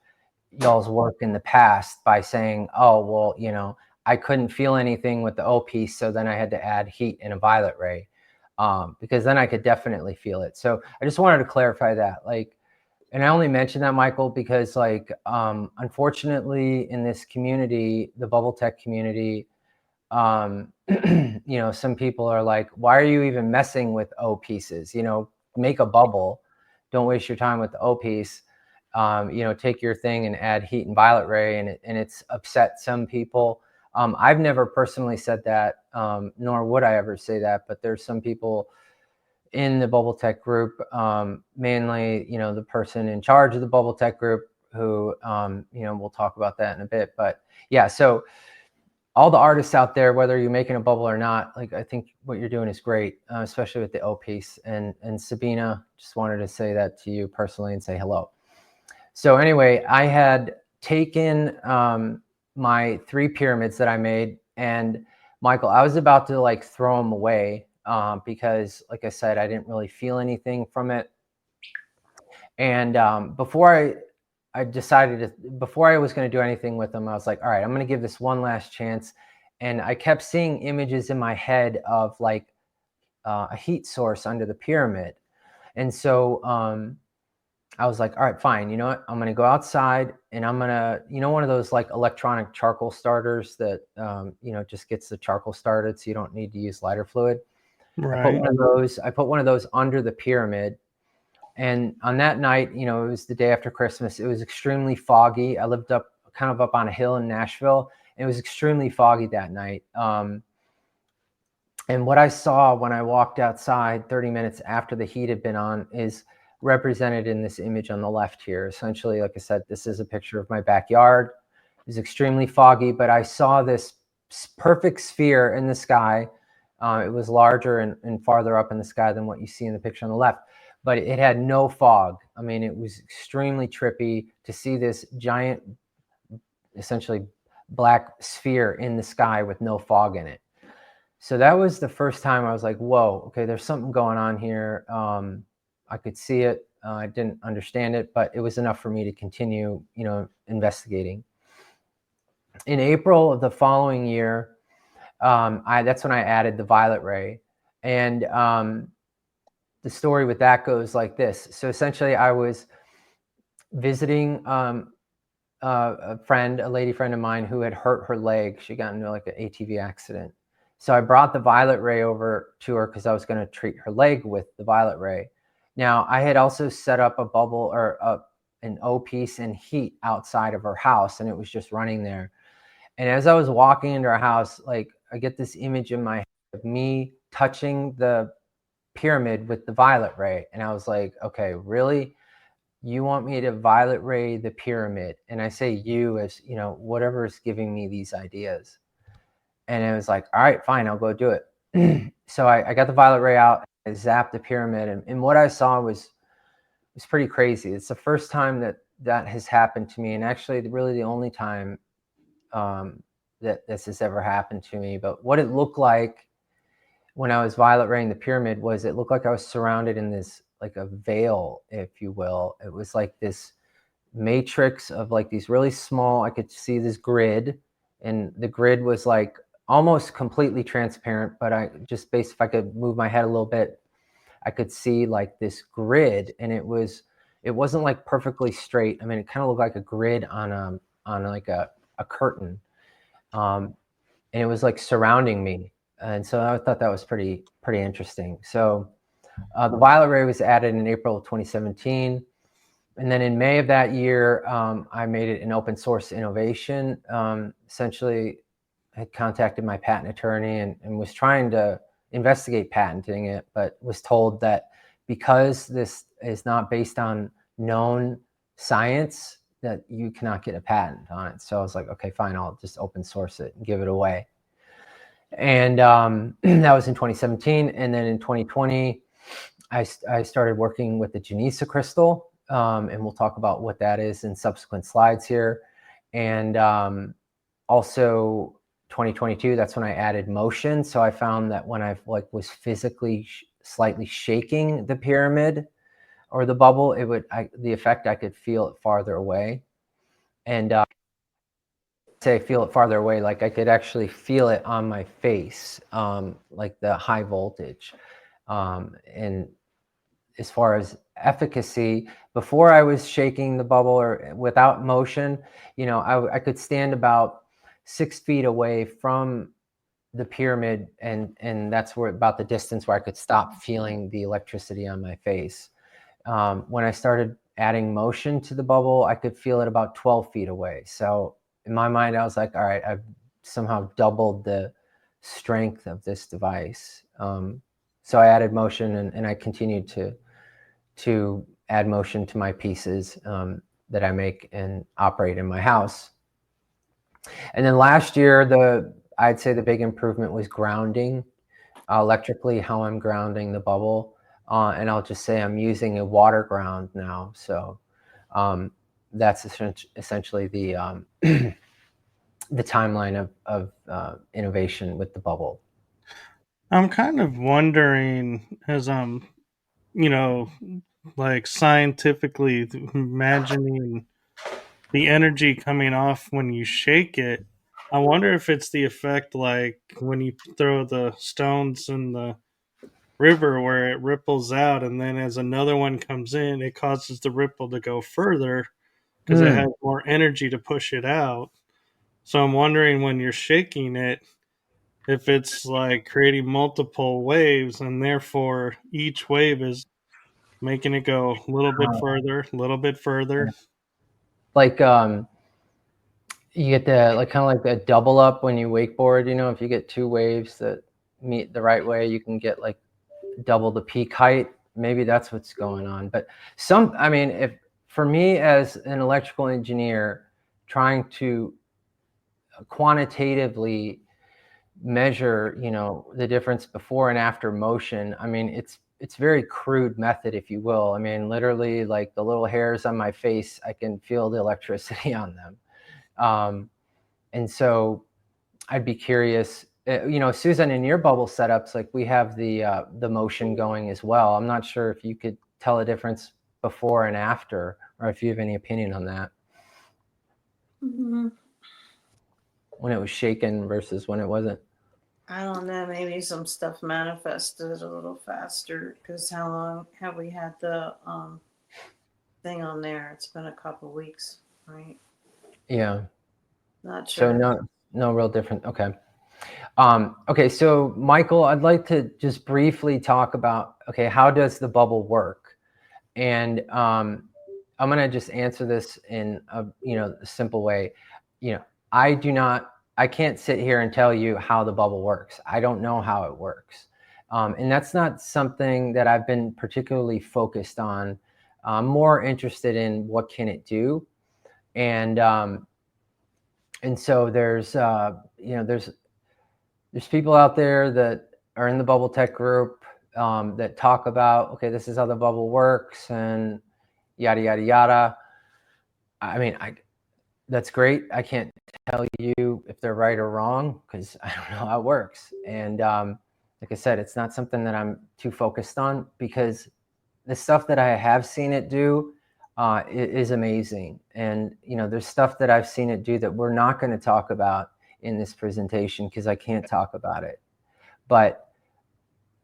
y'all's work in the past by saying, oh, well, I couldn't feel anything with the O piece, so then I had to add heat and a violet ray, because then I could definitely feel it. So I just wanted to clarify that. Like, and I only mention that, Michael, because like, unfortunately in this community, the bubble tech community, some people are like, why are you even messing with O pieces? Make a bubble, don't waste your time with the O piece. Take your thing and add heat and violet ray, and it's upset some people. I've never personally said that, nor would I ever say that, but there's some people in the bubble tech group, mainly, the person in charge of the bubble tech group who, we'll talk about that in a bit. But yeah, so all the artists out there, whether you're making a bubble or not, like, I think what you're doing is great, especially with the O piece. And Sabina, just wanted to say that to you personally and say hello. So anyway, I had taken my 3 pyramids that I made, and Michael, I was about to like throw them away, because like I said, I didn't really feel anything from it. And before I decided before I was going to do anything with them, I was like, all right, I'm going to give this one last chance. And I kept seeing images in my head of like a heat source under the pyramid. And so I was like, all right, fine. You know what? I'm going to go outside and I'm going to, one of those like electronic charcoal starters that, just gets the charcoal started so you don't need to use lighter fluid. I put Right. one of those under the pyramid. And on that night, it was the day after Christmas. It was extremely foggy. I lived kind of up on a hill in Nashville. And it was extremely foggy that night. And what I saw when I walked outside 30 minutes after the heat had been on is represented in this image on the left here. Essentially, like I said, this is a picture of my backyard. It was extremely foggy, but I saw this perfect sphere in the sky. It was larger and farther up in the sky than what you see in the picture on the left, but it had no fog. I mean, it was extremely trippy to see this giant, essentially black sphere in the sky with no fog in it. So that was the first time I was like, whoa, okay, there's something going on here. I could see it. I didn't understand it, but it was enough for me to continue, investigating. In April of the following year, that's when I added the violet ray. And the story with that goes like this. So essentially I was visiting a lady friend of mine who had hurt her leg. She got into like an ATV accident. So I brought the violet ray over to her because I was going to treat her leg with the violet ray. Now, I had also set up a bubble or an O piece in heat outside of her house, and it was just running there. And as I was walking into her house, like I get this image in my head of me touching the pyramid with the violet ray. And I was like, okay, really? You want me to violet ray the pyramid? And I say you as, whatever is giving me these ideas. And it was like, all right, fine, I'll go do it. So I got the violet ray out, I zapped the pyramid, and what I saw was pretty crazy. It's the first time that has happened to me, and actually really the only time that this has ever happened to me. But what it looked like when I was violet raying the pyramid was it looked like I was surrounded in this, like a veil, if you will. It was like this matrix of like these really small, I could see this grid, and the grid was like almost completely transparent, but if I could move my head a little bit, I could see like this grid, and it wasn't like perfectly straight. I mean, it kind of looked like a grid on like a curtain. And it was like surrounding me. And so I thought that was pretty interesting. So the violet ray was added in April of 2017. And then in May of that year, I made it an open source innovation. Essentially, I had contacted my patent attorney and was trying to investigate patenting it, but was told that because this is not based on known science, that you cannot get a patent on it. So I was like, okay, fine, I'll just open source it and give it away. And that was in 2017. And then in 2020, I started working with the Genesa crystal, and we'll talk about what that is in subsequent slides here. And also 2022, that's when I added motion. So I found that when I was physically slightly shaking the pyramid or the bubble, the effect, I could feel it farther away. And say feel it farther away, like I could actually feel it on my face, like the high voltage. And as far as efficacy, before I was shaking the bubble or without motion, I could stand about 6 feet away from the pyramid, and that's where about the distance where I could stop feeling the electricity on my face. When I started adding motion to the bubble, I could feel it about 12 feet away. So in my mind, I was like, all right, I've somehow doubled the strength of this device. So I added motion, and I continued to add motion to my pieces that I make and operate in my house. And then last year, I'd say the big improvement was grounding, electrically, how I'm grounding the bubble. And I'll just say I'm using a water ground now. So that's essentially the the timeline of innovation with the bubble. I'm kind of wondering, as I'm, like scientifically imagining the energy coming off when you shake it. I wonder if it's the effect like when you throw the stones in the river where it ripples out, and then as another one comes in, it causes the ripple to go further because it has more energy to push it out. So I'm wondering when you're shaking it, if it's like creating multiple waves, and therefore each wave is making it go a little bit further, a little bit further. Like you get the like kind of like the double up when you wakeboard. You know, if you get two waves that meet the right way, you can get like double the peak height. Maybe that's what's going on. But I mean, if for me as an electrical engineer trying to quantitatively measure, you know, the difference before and after motion, I mean, it's very crude method, if you will. I mean, literally like the little hairs on my face, I can feel the electricity on them. And so I'd be curious, you know, Susan, in your bubble setups, like we have the motion going as well. I'm not sure if you could tell a difference before and after, or if you have any opinion on that. Mm-hmm. When it was shaken versus when it wasn't. I don't know. Maybe some stuff manifested a little faster because how long have we had the thing on there? It's been a couple weeks, right? Yeah. Not sure. So no real different. Okay. Okay. So Michael, I'd like to just briefly talk about, okay, how does the bubble work? And I'm going to just answer this in a, you know, a simple way. You know, I can't sit here and tell you how the bubble works. I don't know how it works. And that's not something that I've been particularly focused on. I'm more interested in what can it do. And so there's, you know, there's people out there that are in the bubble tech group that talk about, okay, this is how the bubble works and yada, yada, yada. I mean, that's great. I can't tell you if they're right or wrong because I don't know how it works. And like I said, it's not something that I'm too focused on because the stuff that I have seen it do is amazing. And, you know, there's stuff that I've seen it do that we're not going to talk about in this presentation because I can't talk about it. But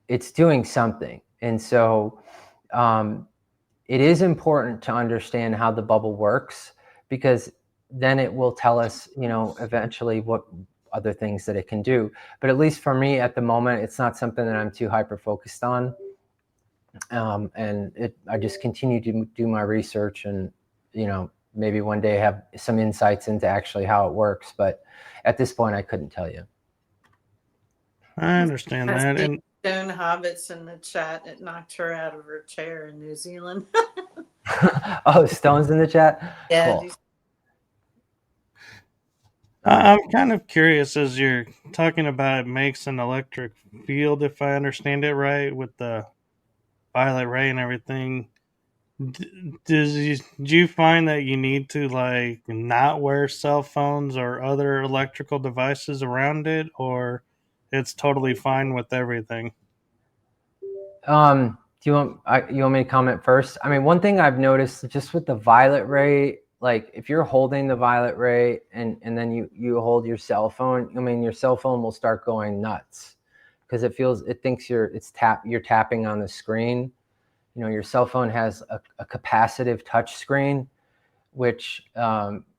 it's doing something. And so it is important to understand how the bubble works because then it will tell us, you know, eventually what other things that it can do. But at least for me at the moment, it's not something that I'm too hyper focused on. And I just continue to do my research and, you know, maybe one day have some insights into actually how it works. But at this point, I couldn't tell you. I understand that. And Stone hobbits in the chat, it knocked her out of her chair in New Zealand. Oh, Stone's in the chat? Yeah. Cool. I'm kind of curious as you're talking about it makes an electric field, if I understand it right, with the violet ray and everything. Do you find that you need to like not wear cell phones or other electrical devices around it, or it's totally fine with everything? Do you want me to comment first? I mean, one thing I've noticed just with the violet ray, like if you're holding the violet ray and then you hold your cell phone, I mean, your cell phone will start going nuts because it thinks you're tapping on the screen. You know, your cell phone has a capacitive touch screen, which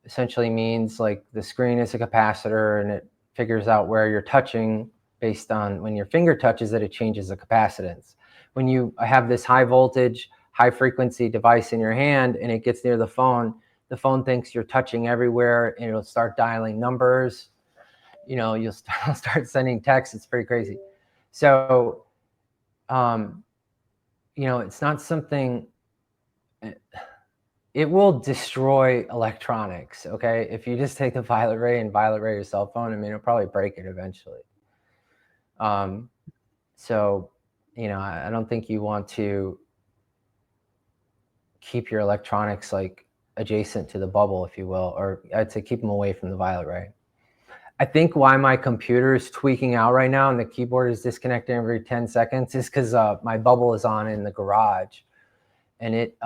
essentially means like the screen is a capacitor and it figures out where you're touching based on when your finger touches it changes the capacitance. When you have this high voltage, high frequency device in your hand and it gets near the phone thinks you're touching everywhere and it'll start dialing numbers. You know, you'll start sending texts. It's pretty crazy. So, you know, it's not something, it will destroy electronics. Okay. If you just take the violet ray your cell phone, I mean, it'll probably break it eventually. So, you know, I don't think you want to keep your electronics like adjacent to the bubble, if you will, or I'd say keep them away from the violet ray. I think why my computer is tweaking out right now and the keyboard is disconnecting every 10 seconds is because my bubble is on in the garage and it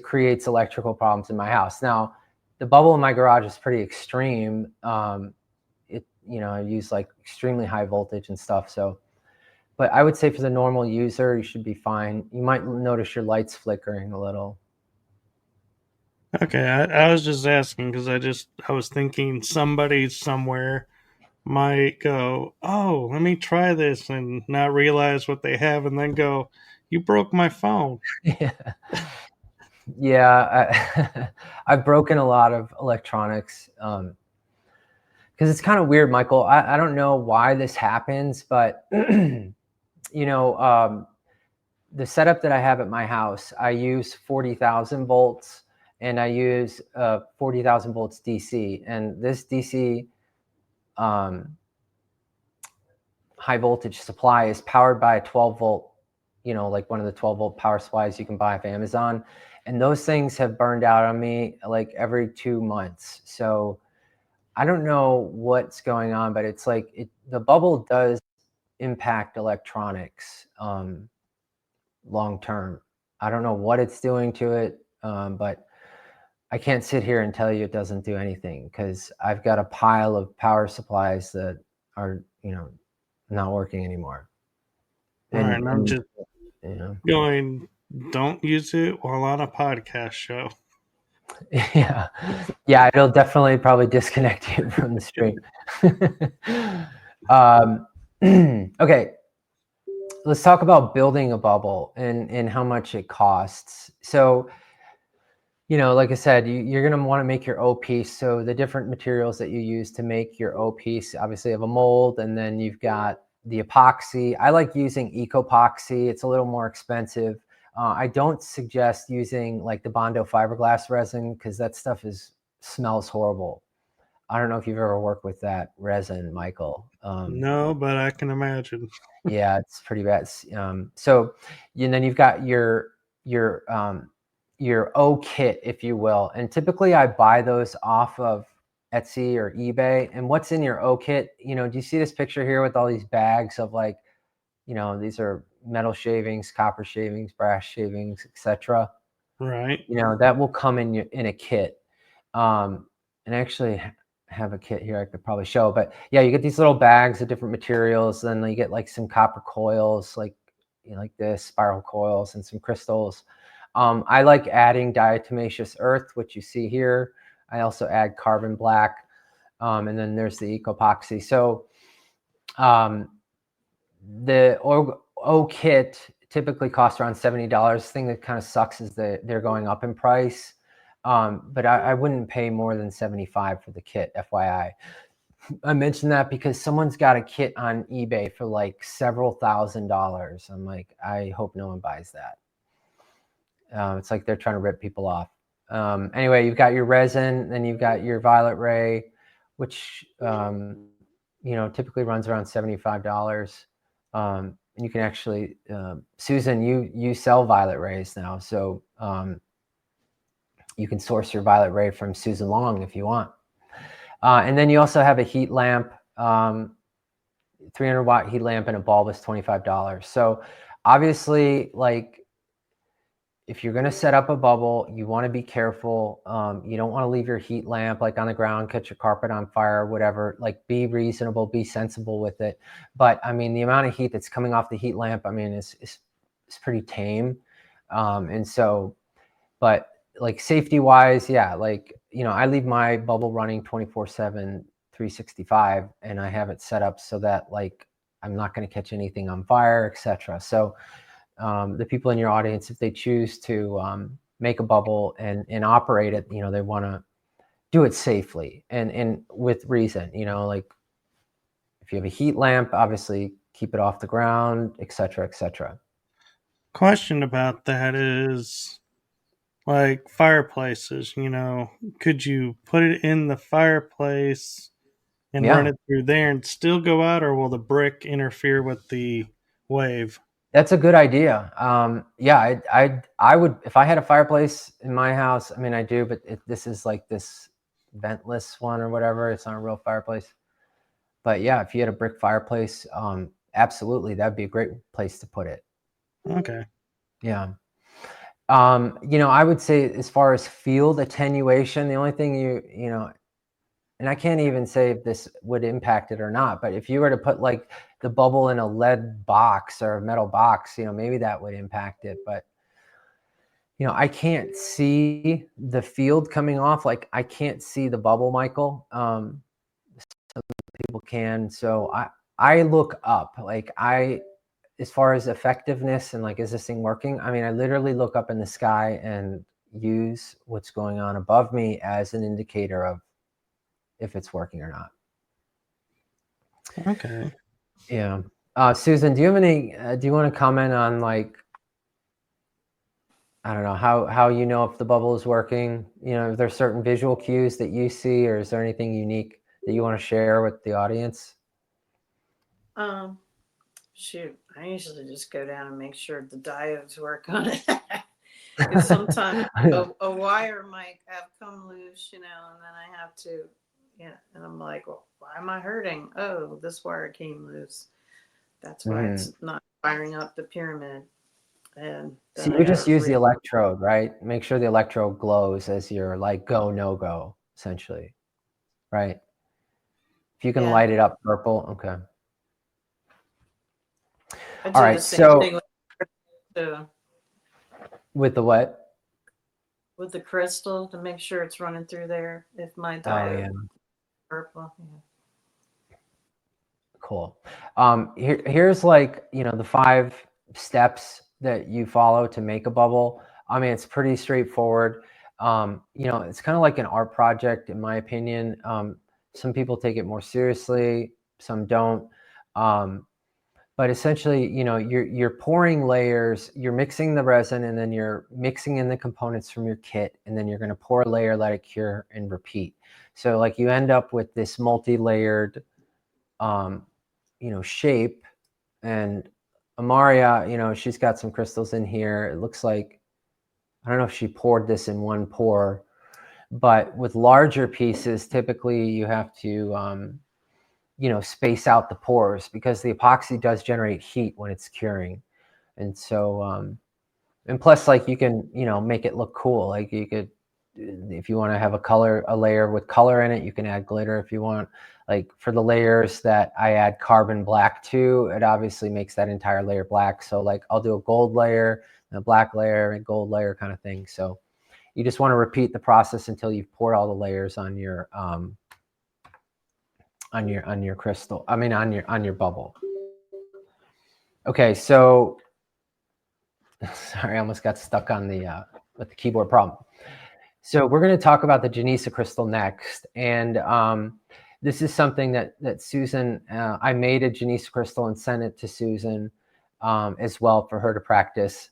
creates electrical problems in my house. Now, the bubble in my garage is pretty extreme. You know, I use like extremely high voltage and stuff. So But I would say for the normal user, you should be fine. You might notice your lights flickering a little. Okay, I was just asking because I was thinking somebody somewhere might go, oh, let me try this, and not realize what they have, and then go, you broke my phone. Yeah. Yeah, I've broken a lot of electronics because it's kind of weird, Michael. I don't know why this happens, but you know, the setup that I have at my house, I use 40,000 volts and I use 40,000 volts DC. And this DC high voltage supply is powered by a 12 volt, like one of the 12 volt power supplies you can buy off Amazon. And those things have burned out on me like every 2 months. So I don't know what's going on, but it's like the bubble does impact electronics long term. I don't know what it's doing to it, but I can't sit here and tell you it doesn't do anything because I've got a pile of power supplies that are, not working anymore. All right, and I'm just going, don't use it while on a podcast show. Yeah, it'll definitely probably disconnect you from the stream. Okay, let's talk about building a bubble and how much it costs. So, like I said, you're going to want to make your O piece. So the different materials that you use to make your O piece, obviously you have a mold, and then you've got the epoxy. I like using ecopoxy. It's a little more expensive. I don't suggest using like the Bondo fiberglass resin because that stuff smells horrible. I don't know if you've ever worked with that resin, Michael. No, but I can imagine. Yeah, it's pretty bad. So, and then you've got your O kit, if you will. And typically I buy those off of Etsy or eBay. And what's in your O kit? Do you see this picture here with all these bags of like, these are metal shavings, copper shavings, brass shavings, etc. Right. That will come in a kit. And I actually have a kit here I could probably show, but yeah, you get these little bags of different materials. Then you get like some copper coils, like this, spiral coils, and some crystals. I like adding diatomaceous earth, which you see here. I also add carbon black, and then there's the ecopoxy. So the O kit typically costs around $70. The thing that kind of sucks is that they're going up in price. But I wouldn't pay more than $75 for the kit, FYI. I mentioned that because someone's got a kit on eBay for like several $1,000s. I'm like, I hope no one buys that. It's like they're trying to rip people off. Anyway, you've got your resin, then you've got your violet ray, which typically runs around $75. And you can actually, Susan, you sell violet rays now, so you can source your violet ray from Susan Long if you want. And then you also have a heat lamp, 300 watt heat lamp, and a bulb is $25. So obviously, like, if you're going to set up a bubble, you want to be careful. You don't want to leave your heat lamp like on the ground, catch your carpet on fire, whatever. Like, be reasonable, be sensible with it. But I mean, the amount of heat that's coming off the heat lamp, I mean, is pretty tame. And so, but like safety wise, yeah, like, I leave my bubble running 24/7, 365, and I have it set up so that like I'm not going to catch anything on fire, etc. So the people in your audience, if they choose to make a bubble and operate it, they want to do it safely and with reason. Like if you have a heat lamp, obviously keep it off the ground, etc., etc. Question about that is, like fireplaces, could you put it in the fireplace and run it through there and still go out, or will the brick interfere with the wave? That's a good idea. Yeah, I would, if I had a fireplace in my house. I mean, I do, but this is like this ventless one or whatever. It's not a real fireplace. But yeah, if you had a brick fireplace, absolutely, that'd be a great place to put it. Okay. Yeah. I would say as far as field attenuation, the only thing and I can't even say if this would impact it or not, but if you were to put like the bubble in a lead box or a metal box, maybe that would impact it. But, I can't see the field coming off. Like, I can't see the bubble, Michael. Some people can. So I look up, like, as far as effectiveness and like, is this thing working? I mean, I literally look up in the sky and use what's going on above me as an indicator of if it's working or not. Okay. Yeah. Susan, do you want to comment on, like, I don't know, how if the bubble is working? If there's certain visual cues that you see, or is there anything unique that you want to share with the audience? Shoot, I usually just go down and make sure the diodes work on it. Because sometimes a wire might have come loose, and then I have to, and I'm like, well, why am I hurting? Oh, this wire came loose. That's why it's not firing up the pyramid. And so you just use the electrode, right? Make sure the electrode glows as you're like go, no go, essentially, right? If you can light it up purple, okay. I do the same thing with the what? With the crystal, to make sure it's running through there. If my diode purple. Yeah. Cool. Here's like, the 5 steps that you follow to make a bubble. I mean, it's pretty straightforward. It's kind of like an art project, in my opinion. Some people take it more seriously, some don't. But essentially, you're pouring layers, you're mixing the resin, and then you're mixing in the components from your kit, and then you're going to pour a layer, let it cure, and repeat. So like you end up with this multi-layered shape. And Amaria, she's got some crystals in here. It looks like, I don't know if she poured this in one pour, but with larger pieces, typically you have to space out the pores, because the epoxy does generate heat when it's curing. And so and plus, like, you can make it look cool. Like, you could, if you want to have a layer with color in it, you can add glitter if you want. Like, for the layers that I add carbon black to, it obviously makes that entire layer black. So like, I'll do a gold layer, a black layer, and gold layer kind of thing. So you just want to repeat the process until you've poured all the layers on your crystal. I mean, on your bubble. Okay, so sorry, I almost got stuck on the with the keyboard problem. So we're going to talk about the Genesa crystal next, and this is something that Susan, I made a Genesa crystal and sent it to Susan as well for her to practice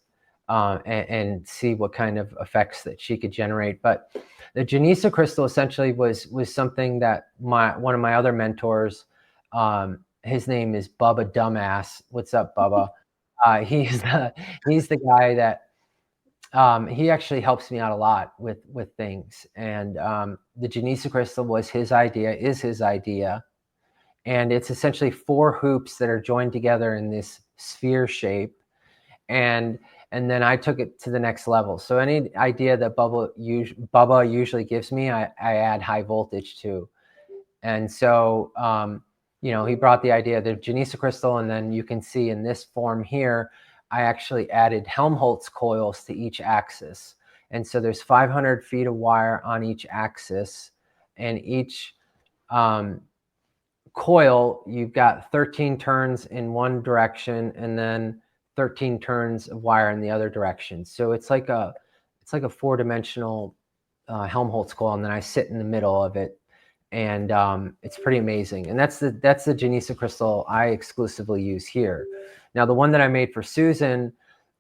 and see what kind of effects that she could generate. But the Genesa crystal essentially was something that one of my other mentors, his name is Bubba Dumbass. What's up, Bubba? He's the guy that he actually helps me out a lot with things. And the Genesa crystal was his idea, is his idea. And it's essentially 4 hoops that are joined together in this sphere shape. And then I took it to the next level. So any idea that Bubba usually gives me, I add high voltage to. And so, he brought the idea of the Genesa crystal, and then you can see in this form here, I actually added Helmholtz coils to each axis. And so there's 500 feet of wire on each axis, and each coil, you've got 13 turns in one direction and then 13 turns of wire in the other direction. So it's like a 4-dimensional Helmholtz coil, and then I sit in the middle of it. And it's pretty amazing. And that's the Genesa crystal I exclusively use here. Now, the one that I made for Susan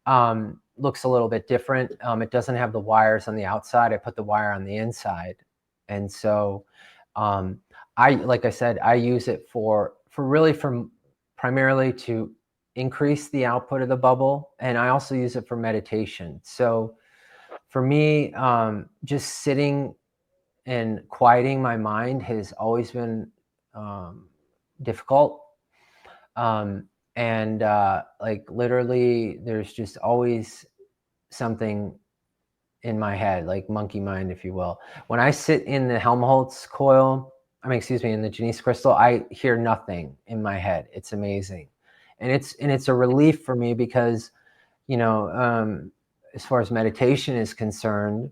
looks a little bit different. It doesn't have the wires on the outside. I put the wire on the inside. And so like I said, I use it for primarily to increase the output of the bubble. And I also use it for meditation. So for me, just sitting and quieting my mind has always been difficult. And like, literally, there's just always something in my head, like monkey mind, if you will. When I sit in the Helmholtz coil, in the Genesa crystal, I hear nothing in my head. It's amazing. And it's a relief for me because, as far as meditation is concerned,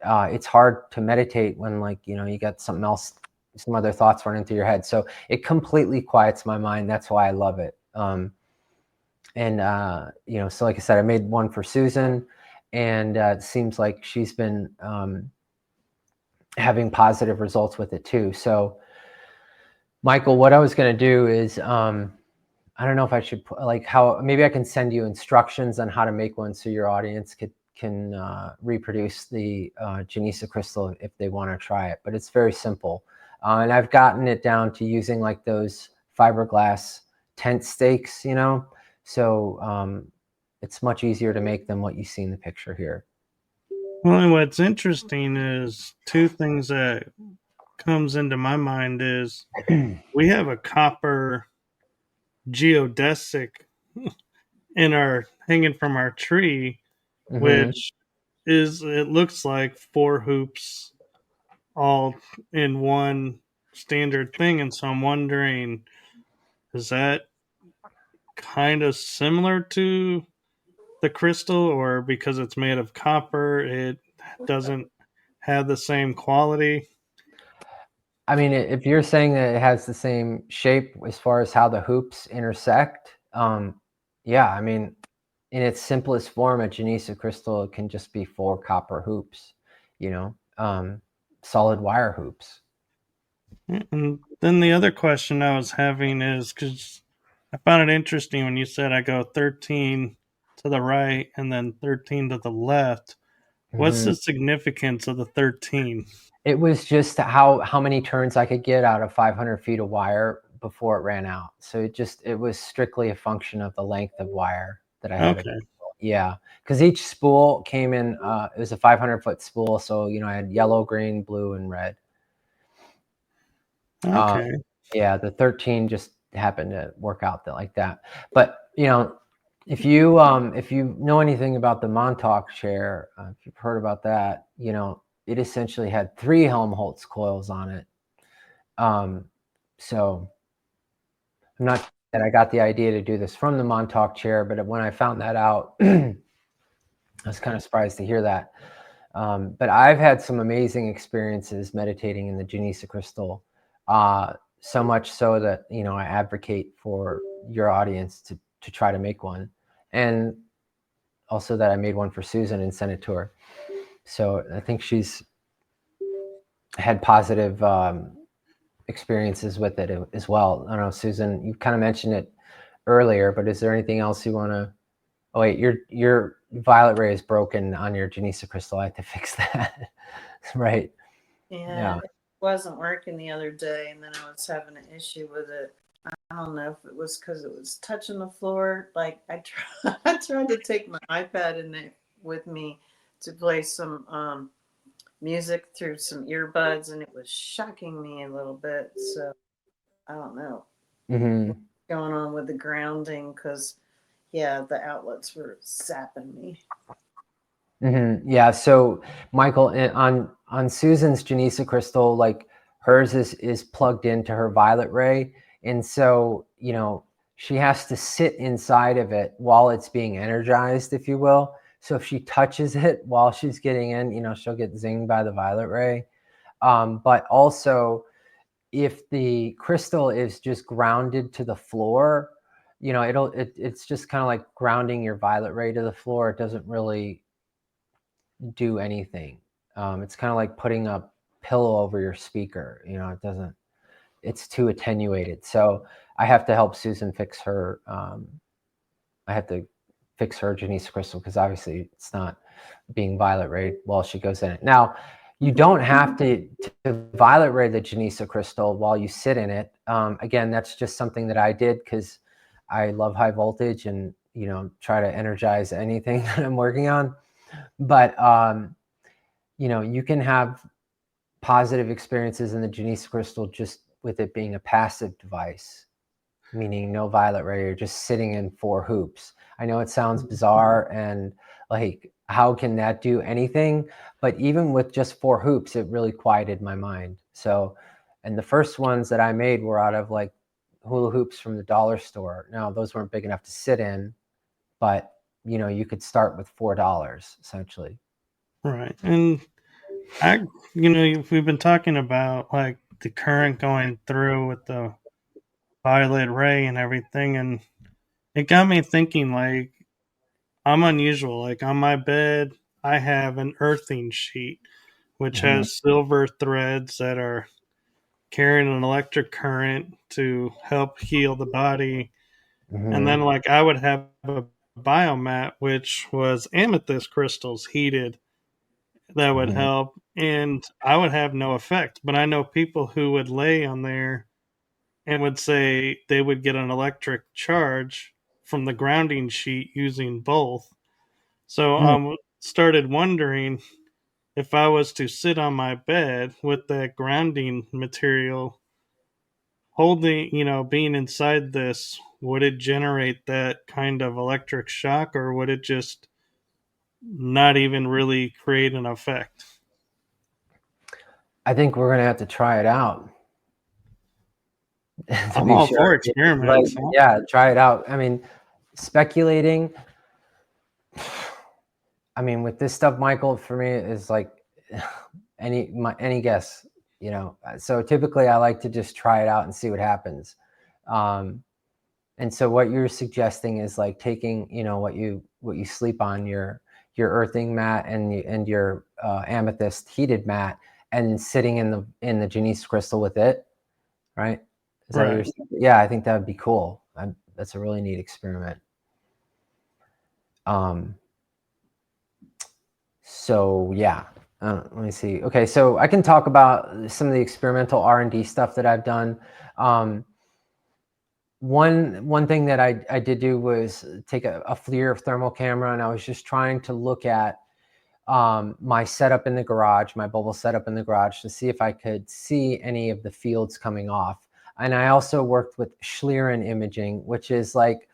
it's hard to meditate when, like, you got something else, some other thoughts running through your head. So it completely quiets my mind. That's why I love it. So like I said, I made one for Susan, and it seems like she's been having positive results with it too. So Michael, what I was going to do is, I don't know if I should maybe I can send you instructions on how to make one so your audience can reproduce the Genesa crystal if they want to try it. But it's very simple. And I've gotten it down to using like those fiberglass tent stakes, so it's much easier to make than what you see in the picture here. Well, what's interesting is two things that comes into my mind is we have a copper geodesic hanging from our tree, which it looks like 4 hoops all in one standard thing. And so I'm wondering, is that kind of similar to the crystal, or because it's made of copper, it doesn't have the same quality? I mean, if you're saying that it has the same shape as far as how the hoops intersect, yeah, I mean, in its simplest form, a Genesa crystal can just be 4 copper hoops, solid wire hoops. And then the other question I was having is, because I found it interesting when you said I go 13 to the right and then 13 to the left. What's the significance of the 13? It was just how many turns I could get out of 500 feet of wire before it ran out. So it was strictly a function of the length of wire that I had. Okay. Yeah, because each spool came in, it was a 500-foot spool. So, I had yellow, green, blue, and red. Okay. Yeah, the 13 just happened to work out like that. But, if you know anything about the Montauk chair, if you've heard about that, it essentially had 3 Helmholtz coils on it. So I'm not that I got the idea to do this from the Montauk chair, but when I found that out, I was kind of surprised to hear that. But I've had some amazing experiences meditating in the Genesa crystal, so much so that, I advocate for your audience to try to make one. And also that I made one for Susan and sent it to her. So I think she's had positive experiences with it as well. I don't know, Susan, you kind of mentioned it earlier, but is there anything else you want to? Oh wait, your violet ray is broken on your Genesa crystal. I have to fix that. Right. Yeah, it wasn't working the other day, and then I was having an issue with it. I don't know if it was because it was touching the floor. Like I tried to take my iPad in there with me to play some music through some earbuds, and it was shocking me a little bit. So I don't know what's going on with the grounding, because the outlets were zapping me. Yeah. So Michael, on Susan's Genesa crystal, like hers is plugged into her violet ray, and so she has to sit inside of it while it's being energized, if you will. So if she touches it while she's getting in, she'll get zinged by the violet ray. But also, if the crystal is just grounded to the floor, it's just kind of like grounding your violet ray to the floor. It doesn't really do anything. It's kind of like putting a pillow over your speaker. It's too attenuated. So I have to help Susan fix her. I have to fix her Genesa crystal because obviously it's not being violet rayed while she goes in it. Now, you don't have to violet ray the Genesa crystal while you sit in it. Again, that's just something that I did because I love high voltage and try to energize anything that I'm working on. But you can have positive experiences in the Genesa crystal just with it being a passive device, meaning no violet ray, or just sitting in 4 hoops. I know it sounds bizarre and like, how can that do anything? But even with just 4 hoops, it really quieted my mind. So And the first ones that I made were out of like hula hoops from the dollar store. Now, those weren't big enough to sit in, but you know, you could start with $4 essentially. Right. And we've been talking about like the current going through with the violet ray and everything, and it got me thinking like I'm unusual. Like on my bed, I have an earthing sheet, which has silver threads that are carrying an electric current to help heal the body. And then like I would have a biomat, which was amethyst crystals heated that would help, and I would have no effect. But I know people who would lay on there and would say they would get an electric charge from the grounding sheet using both. So I started wondering if I was to sit on my bed with that grounding material holding, being inside this, would it generate that kind of electric shock, or would it just not even really create an effect? I think we're going to have to try it out. To I'm be all sure. for Like, experiments. yeah, try it out. I mean, speculating, I mean, with this stuff, Michael, for me is like any guess, you know. So typically I like to just try it out and see what happens. And so what you're suggesting is like taking, you know, what you sleep on, your earthing mat and your amethyst heated mat, and sitting in the Genesa crystal with it, right? Is that what you're saying? Yeah, I think that would be cool. That's a really neat experiment. So yeah, let me see. Okay, so I can talk about some of the experimental R&D stuff that I've done. One thing that I did do was take a FLIR thermal camera, and I was just trying to look at my setup in the garage, my bubble setup in the garage, to see if I could see any of the fields coming off. And I also worked with Schlieren imaging, which is like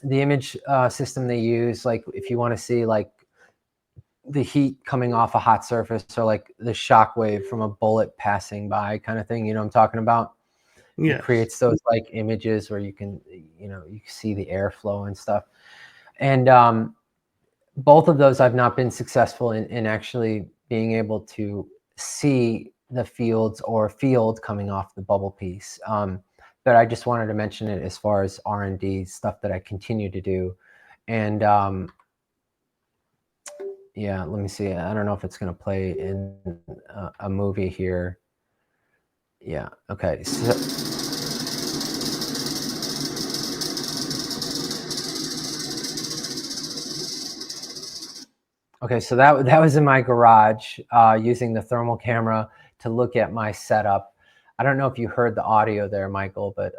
the image system they use, like if you want to see like the heat coming off a hot surface, or like the shock wave from a bullet passing by kind of thing, you know what I'm talking about? Yes. It creates those like images where you can, you know, you can see the airflow and stuff. And both of those I've not been successful in actually being able to see the fields or field coming off the bubble piece. But I just wanted to mention it as far as R&D stuff that I continue to do. And yeah, let me see. I don't know if it's going to play in a movie here. Yeah. Okay. Okay, so that was in my garage using the thermal camera to look at my setup. I don't know if you heard the audio there, Michael, but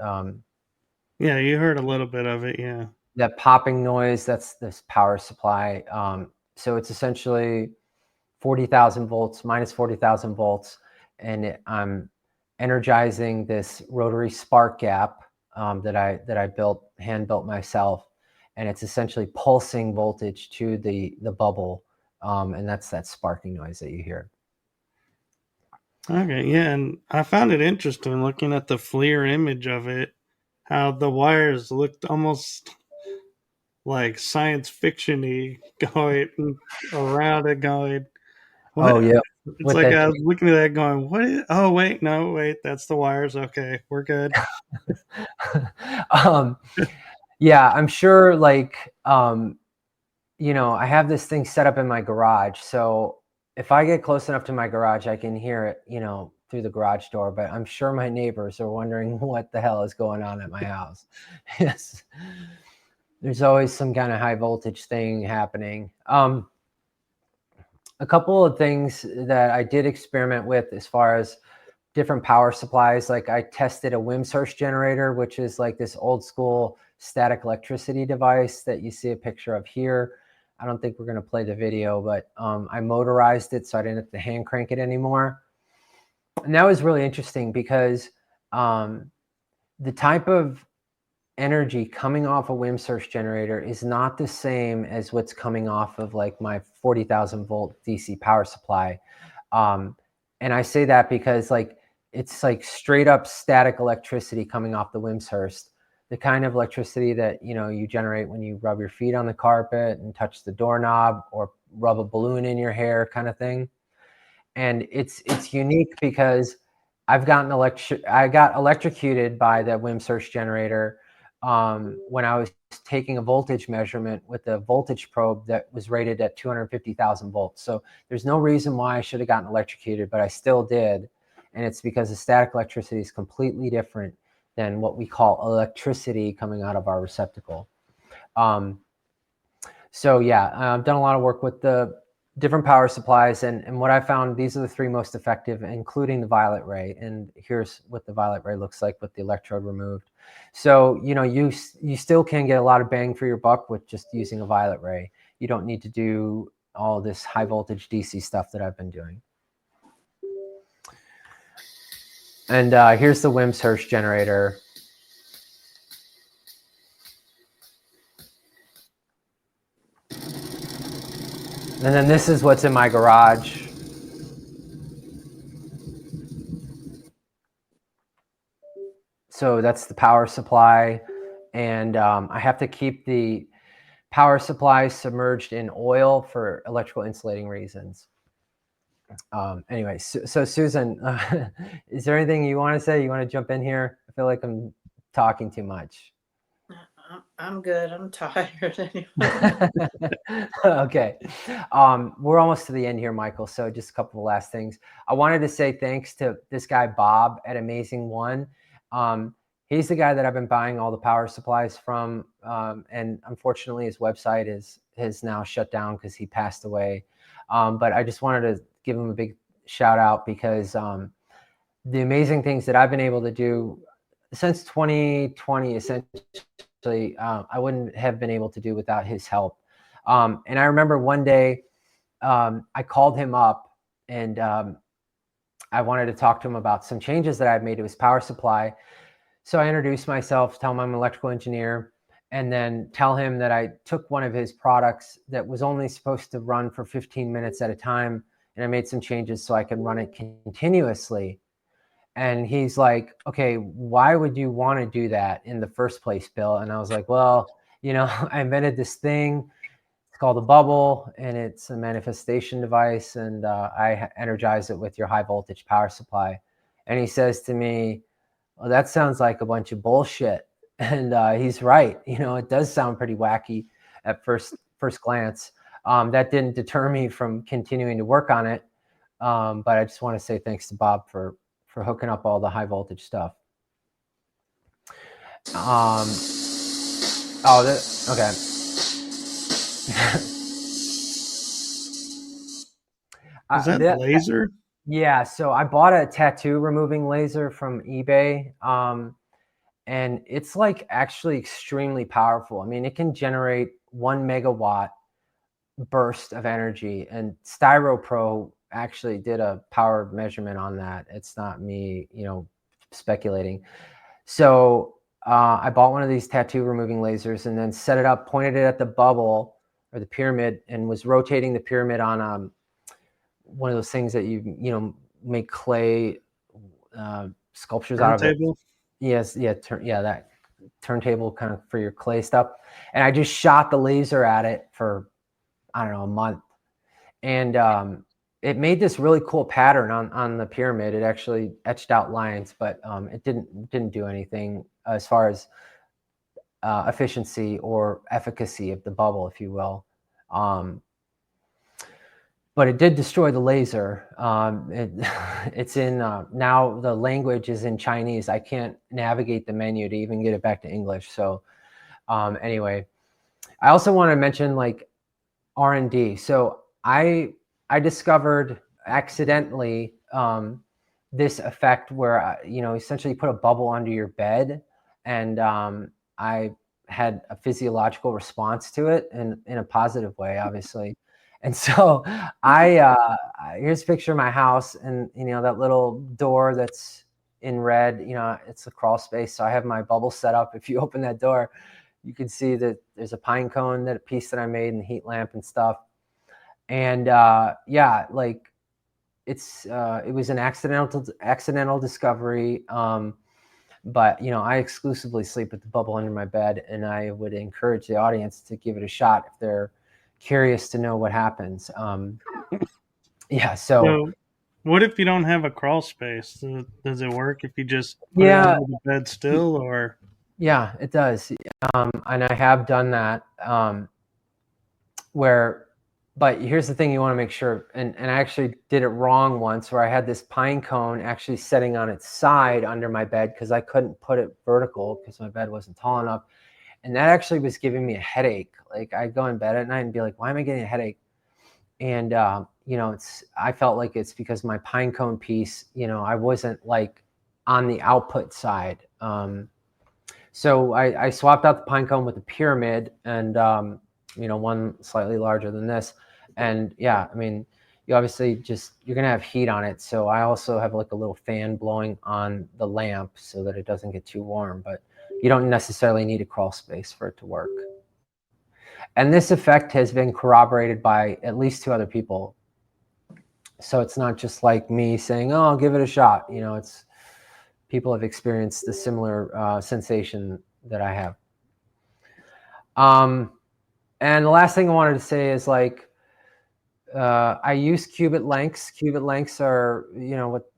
yeah, you heard a little bit of it. Yeah, that popping noise, that's this power supply. So it's essentially 40,000 volts, minus 40,000 volts, and I'm energizing this rotary spark gap that I hand built myself, and it's essentially pulsing voltage to the bubble. And that's that sparking noise that you hear. okay, yeah, and I found it interesting looking at the FLIR image of it, how the wires looked almost like science fiction-y going around it, going, what? Oh yeah, It's with like that. I was looking at that going, what is, oh wait, no, wait, that's the wires. Okay, we're good. Yeah, I'm sure like, you know, I have this thing set up in my garage. So if I get close enough to my garage, I can hear it, you know, through the garage door, but I'm sure my neighbors are wondering what the hell is going on at my house. Yes. There's always some kind of high voltage thing happening. A couple of things that I did experiment with as far as different power supplies, like I tested a Wimshurst generator, which is like this old school static electricity device that you see a picture of here. I don't think we're going to play the video, but I motorized it so I didn't have to hand crank it anymore. And that was really interesting because the type of energy coming off a Wimshurst generator is not the same as what's coming off of like my 40,000 volt DC power supply. And I say that because like it's like straight up static electricity coming off the Wimshurst, the kind of electricity that, you know, you generate when you rub your feet on the carpet and touch the doorknob or rub a balloon in your hair kind of thing. And it's unique because I got electrocuted by the Wimshurst generator when I was taking a voltage measurement with a voltage probe that was rated at 250,000 volts. So there's no reason why I should have gotten electrocuted, but I still did. And it's because the static electricity is completely different than what we call electricity coming out of our receptacle. So yeah, I've done a lot of work with the different power supplies, and what I found, these are the three most effective, including the violet ray. And here's what the violet ray looks like with the electrode removed. So, you know, you still can get a lot of bang for your buck with just using a violet ray. You don't need to do all this high voltage DC stuff that I've been doing. And here's the Wimshurst generator. And then this is what's in my garage. So that's the power supply. And I have to keep the power supply submerged in oil for electrical insulating reasons. Anyway, so Susan, is there anything you want to say? You want to jump in here? I feel like I'm talking too much. I'm good. I'm tired anyway. Okay. We're almost to the end here, Michael. So just a couple of last things. I wanted to say thanks to this guy, Bob at Amazing One. He's the guy that I've been buying all the power supplies from. And unfortunately, his website has now shut down because he passed away. But I just wanted to give him a big shout out because the amazing things that I've been able to do since 2020, essentially, I wouldn't have been able to do without his help. And I remember one day I called him up and I wanted to talk to him about some changes that I've made to his power supply. So I introduced myself, tell him I'm an electrical engineer, and then tell him that I took one of his products that was only supposed to run for 15 minutes at a time, and I made some changes so I could run it continuously. And he's like, okay, why would you want to do that in the first place, Bill? And I was like, well, you know, I invented this thing. It's called a bubble, and it's a manifestation device, and I energize it with your high voltage power supply. And he says to me, well, that sounds like a bunch of bullshit. And he's right. You know, it does sound pretty wacky at first glance. That didn't deter me from continuing to work on it. But I just want to say thanks to Bob for hooking up all the high voltage stuff. Okay. Is that laser? Yeah, so I bought a tattoo removing laser from eBay, and it's like actually extremely powerful. I mean, it can generate 1 megawatt burst of energy, and StyroPro actually did a power measurement on that. It's not me, you know, speculating. So I bought one of these tattoo removing lasers and then set it up, pointed it at the bubble or the pyramid, and was rotating the pyramid on one of those things that you know make clay sculptures out of it. Yes, yeah, that turntable kind of for your clay stuff. And I just shot the laser at it for, I don't know, a month, and it made this really cool pattern on the pyramid. It actually etched out lines, but it didn't do anything as far as efficiency or efficacy of the bubble, if you will. But it did destroy the laser. It's in now the language is in Chinese. I can't navigate the menu to even get it back to English. So anyway, I also want to mention like R&D. So I discovered accidentally this effect where you know, essentially put a bubble under your bed, and I had a physiological response to it in a positive way, obviously. And so here's a picture of my house, and you know that little door that's in red, you know, it's a crawl space. So I have my bubble set up. If you open that door, you can see that there's a pine cone, that piece that I made, and the heat lamp and stuff. And yeah, like it was an accidental discovery. But I exclusively sleep with the bubble under my bed, and I would encourage the audience to give it a shot if they're curious to know what happens. Yeah. So, what if you don't have a crawl space? Does it work if you just put it Yeah, under the bed still, or? yeah, it does. And I have done that. But here's the thing you want to make sure, and I actually did it wrong once, where I had this pine cone actually setting on its side under my bed because I couldn't put it vertical because my bed wasn't tall enough. And that actually was giving me a headache. Like, I'd go in bed at night and be like, why am I getting a headache? And, I felt like it's because my pine cone piece, I wasn't like on the output side. So I swapped out the pine cone with the pyramid, and one slightly larger than this. And yeah, I mean, you obviously you're gonna have heat on it. So I also have like a little fan blowing on the lamp so that it doesn't get too warm. But you don't necessarily need a crawl space for it to work. And this effect has been corroborated by at least 2 other people. So it's not just like me saying, "Oh, I'll give it a shot." It's people have experienced the similar sensation that I have. And the last thing I wanted to say is like, I use cubit lengths. Cubit lengths are, what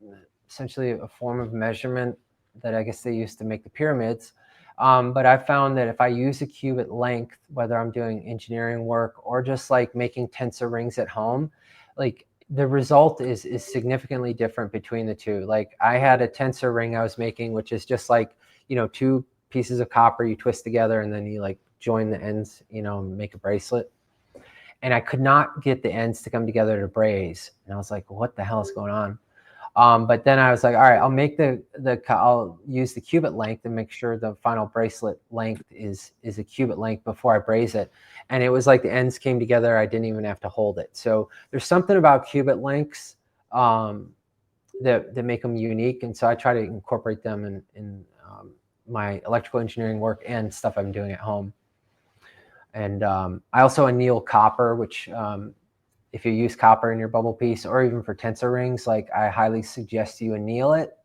essentially a form of measurement that I guess they used to make the pyramids. But I found that if I use a cubit length, whether I'm doing engineering work or just like making tensor rings at home, like the result is significantly different between the two. Like, I had a tensor ring I was making, which is just like, 2 pieces of copper you twist together and then you like join the ends, make a bracelet. And I could not get the ends to come together to braze. And I was like, what the hell is going on? But then I was like, all right, I'll use the cubit length and make sure the final bracelet length is a cubit length before I braze it. And it was like the ends came together. I didn't even have to hold it. So there's something about cubit lengths that make them unique. And so I try to incorporate them in my electrical engineering work and stuff I'm doing at home. And I also anneal copper, which if you use copper in your bubble piece or even for tensor rings, like I highly suggest you anneal it,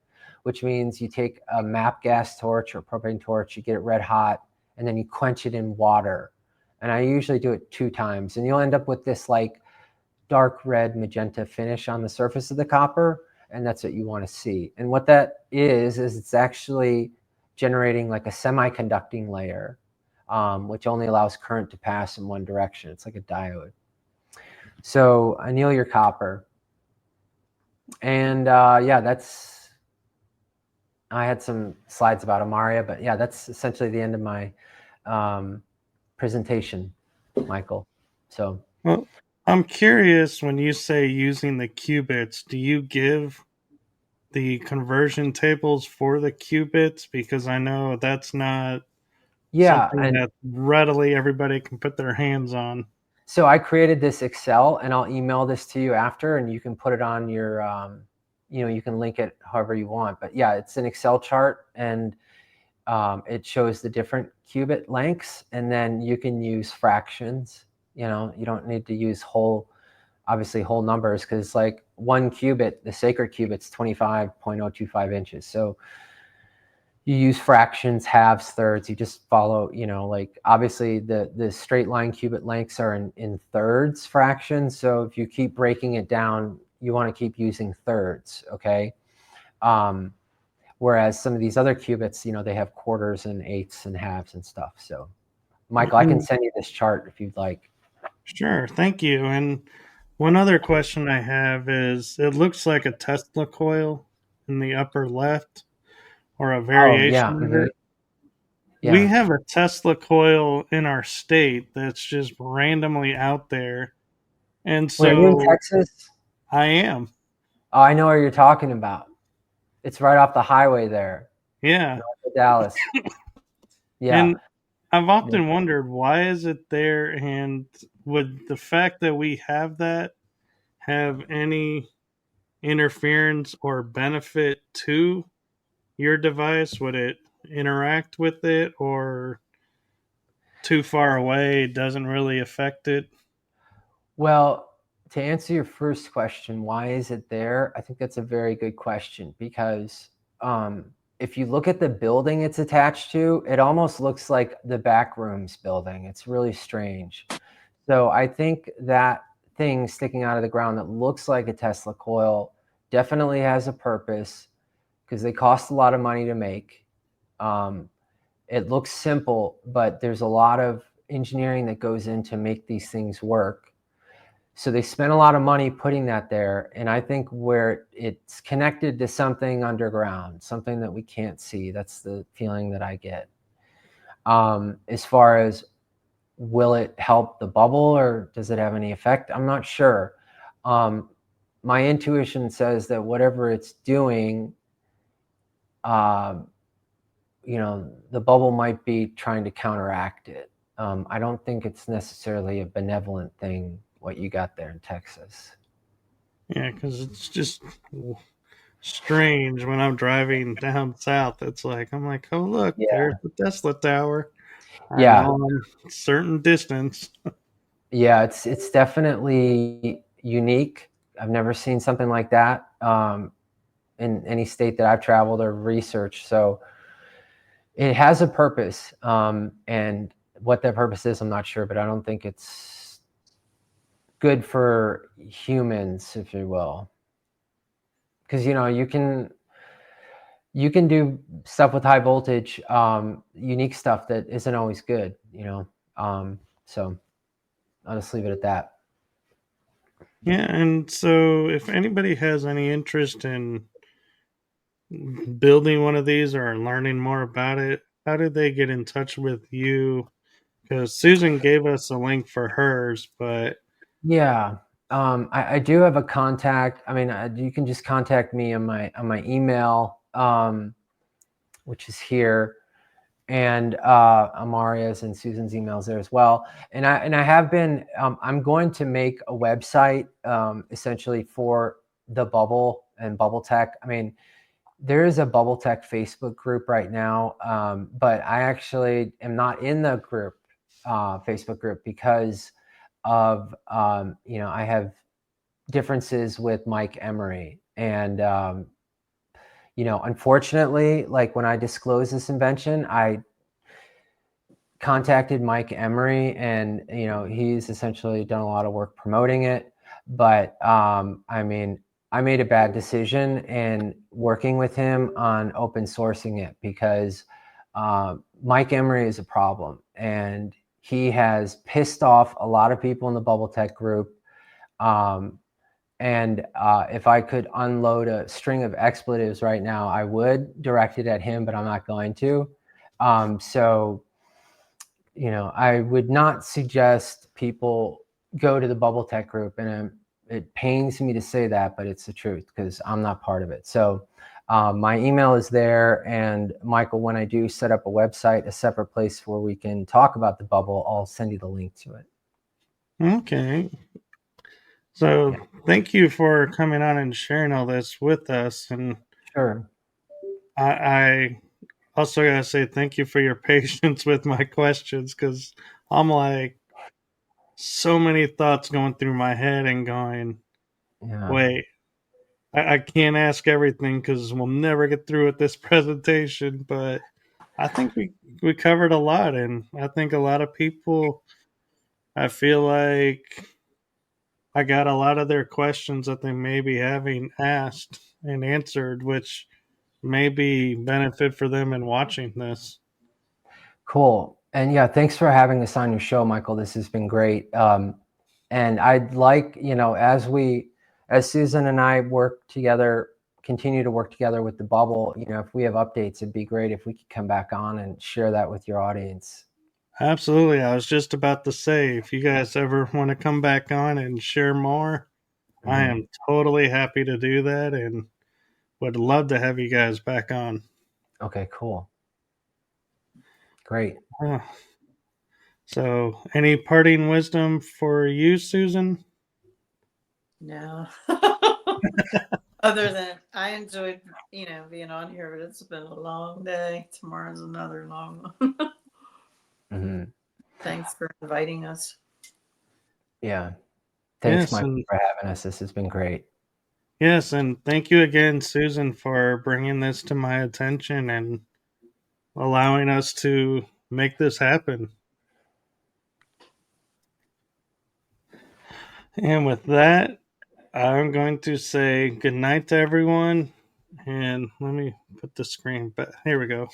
which means you take a MAP gas torch or propane torch, you get it red hot, and then you quench it in water. And I usually do it 2 times. And you'll end up with this like dark red magenta finish on the surface of the copper. And that's what you want to see. And what that is it's actually generating like a semiconducting layer, which only allows current to pass in one direction. It's like a diode. So anneal your copper. And I had some slides about Amaria, but yeah, that's essentially the end of my presentation, Michael. So, Well, I'm curious, when you say using the qubits, do you give the conversion tables for the qubits? Because I know that's not yeah. something And that readily everybody can put their hands on. so I created this Excel, and I'll email this to you after, and you can put it on your, you can link it however you want. But yeah, it's an Excel chart, and it shows the different qubit lengths, and then you can use fractions. You don't need to use whole numbers, because like 1 qubit, the sacred qubit's 25.025 inches. So you use fractions, halves, thirds. You just follow, like obviously the straight line qubit lengths are in thirds fractions. So if you keep breaking it down, you want to keep using thirds, okay? Whereas some of these other qubits, they have quarters and eighths and halves and stuff. So, Michael, I can send you this chart if you'd like. Sure, thank you. And one other question I have is, it looks like a Tesla coil in the upper left, or a Oh, yeah. variation of it. We Yeah. have a Tesla coil in our state that's just randomly out there. And Wait, are you in so Texas? I am. Oh, I know where you're talking about. It's right off the highway there, Yeah. north of Dallas. Yeah. And I've often wondered, why is it there, and would the fact that we have that have any interference or benefit to your device? Would it interact with it, or too far away, it doesn't really affect it? Well, to answer your first question, why is it there? I think that's a very good question, because if you look at the building it's attached to, it almost looks like the Backrooms building. It's really strange. So I think that thing sticking out of the ground that looks like a Tesla coil definitely has a purpose, because they cost a lot of money to make. It looks simple, but there's a lot of engineering that goes in to make these things work. So they spent a lot of money putting that there. And I think where it's connected to something underground, something that we can't see, that's the feeling that I get. As far as, will it help the bubble or does it have any effect? I'm not sure. My intuition says that whatever it's doing, the bubble might be trying to counteract it. I don't think it's necessarily a benevolent thing, what you got there in Texas. Yeah, because it's just strange when I'm driving down south. I'm like, oh, look, there's the Tesla tower. I know I'm a certain distance. Yeah, it's definitely unique. I've never seen something like that in any state that I've traveled or researched. So it has a purpose, and what that purpose is, I'm not sure, but I don't think it's good for humans, if you will. Because you can do stuff with high voltage, unique stuff that isn't always good, so I'll just leave it at that. Yeah, and so if anybody has any interest in building one of these or learning more about it, how do they get in touch with you? Because Susan gave us a link for hers, but yeah, I do have a contact. I mean, you can just contact me on my email, which is here, and Amaria's and Susan's emails there as well. And I have been. I'm going to make a website essentially for the bubble and bubble tech. I mean, there is a bubble tech Facebook group right now, but I actually am not in the group, Facebook group, because of I have differences with Mike Emery, and unfortunately, like when I disclosed this invention, I contacted Mike Emery, and he's essentially done a lot of work promoting it. But I mean, I made a bad decision in working with him on open sourcing it, because Mike Emery is a problem, and he has pissed off a lot of people in the Bubble Tech group. And if I could unload a string of expletives right now, I would direct it at him, but I'm not going to. So I would not suggest people go to the Bubble Tech group, and it pains me to say that, but it's the truth, because I'm not part of it. So my email is there, and Michael, when I do set up a website, a separate place where we can talk about the bubble, I'll send you the link to it. Okay. So thank you for coming on and sharing all this with us. And sure. I also gotta say thank you for your patience with my questions, because I'm like, so many thoughts going through my head and going, wait, I can't ask everything because we'll never get through with this presentation. But I think we covered a lot, and I think a lot of people, I feel like I got a lot of their questions that they may be having asked and answered, which may be benefit for them in watching this. Cool. And yeah, thanks for having us on your show, Michael. This has been great. And I'd like, as Susan and I continue to work together with the bubble, if we have updates, it'd be great if we could come back on and share that with your audience. Absolutely. I was just about to say, if you guys ever want to come back on and share more, I am totally happy to do that, and would love to have you guys back on. Okay, cool. Great. So, any parting wisdom for you, Susan? No. Other than I enjoyed, being on here, but it's been a long day. Tomorrow's another long one. Thanks for inviting us. Yeah. Thanks, Yes, Michael, and for having us. This has been great. yes, and thank you again, Susan, for bringing this to my attention and allowing us to make this happen. And with that, I'm going to say good night to everyone. And let me put the screen back. Here we go.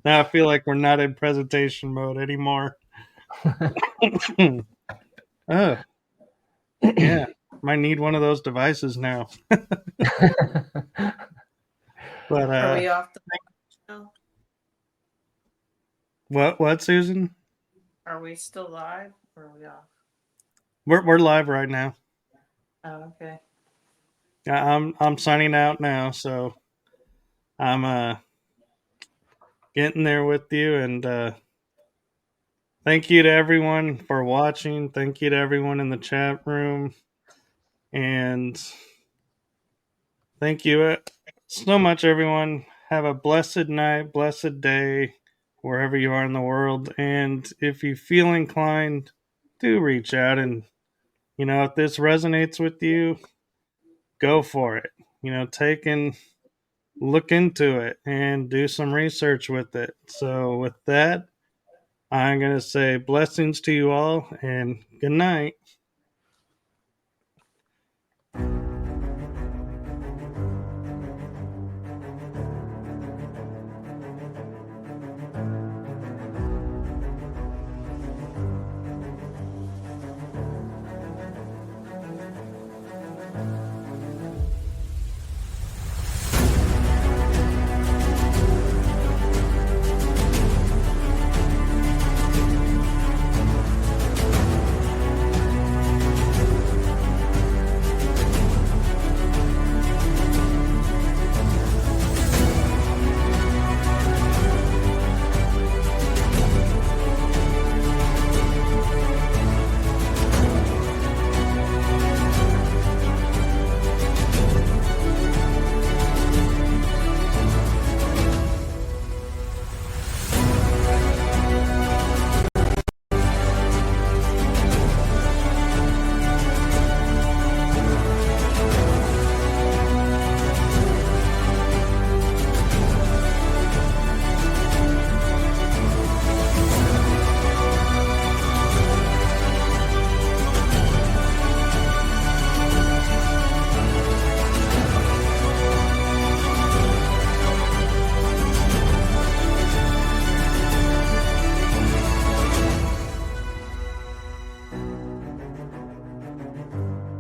Now I feel like we're not in presentation mode anymore. Oh, yeah. Might need one of those devices now. But Are we off the mic now? what, Susan? Are we still live or are we off? We're live right now. Oh, okay. I'm signing out now, so I'm getting there with you, and thank you to everyone for watching. Thank you to everyone in the chat room, and thank you so much, everyone. Have a blessed night, blessed day, wherever you are in the world. And if you feel inclined, do reach out. And, if this resonates with you, go for it. Take and look into it and do some research with it. So, with that, I'm going to say blessings to you all and good night.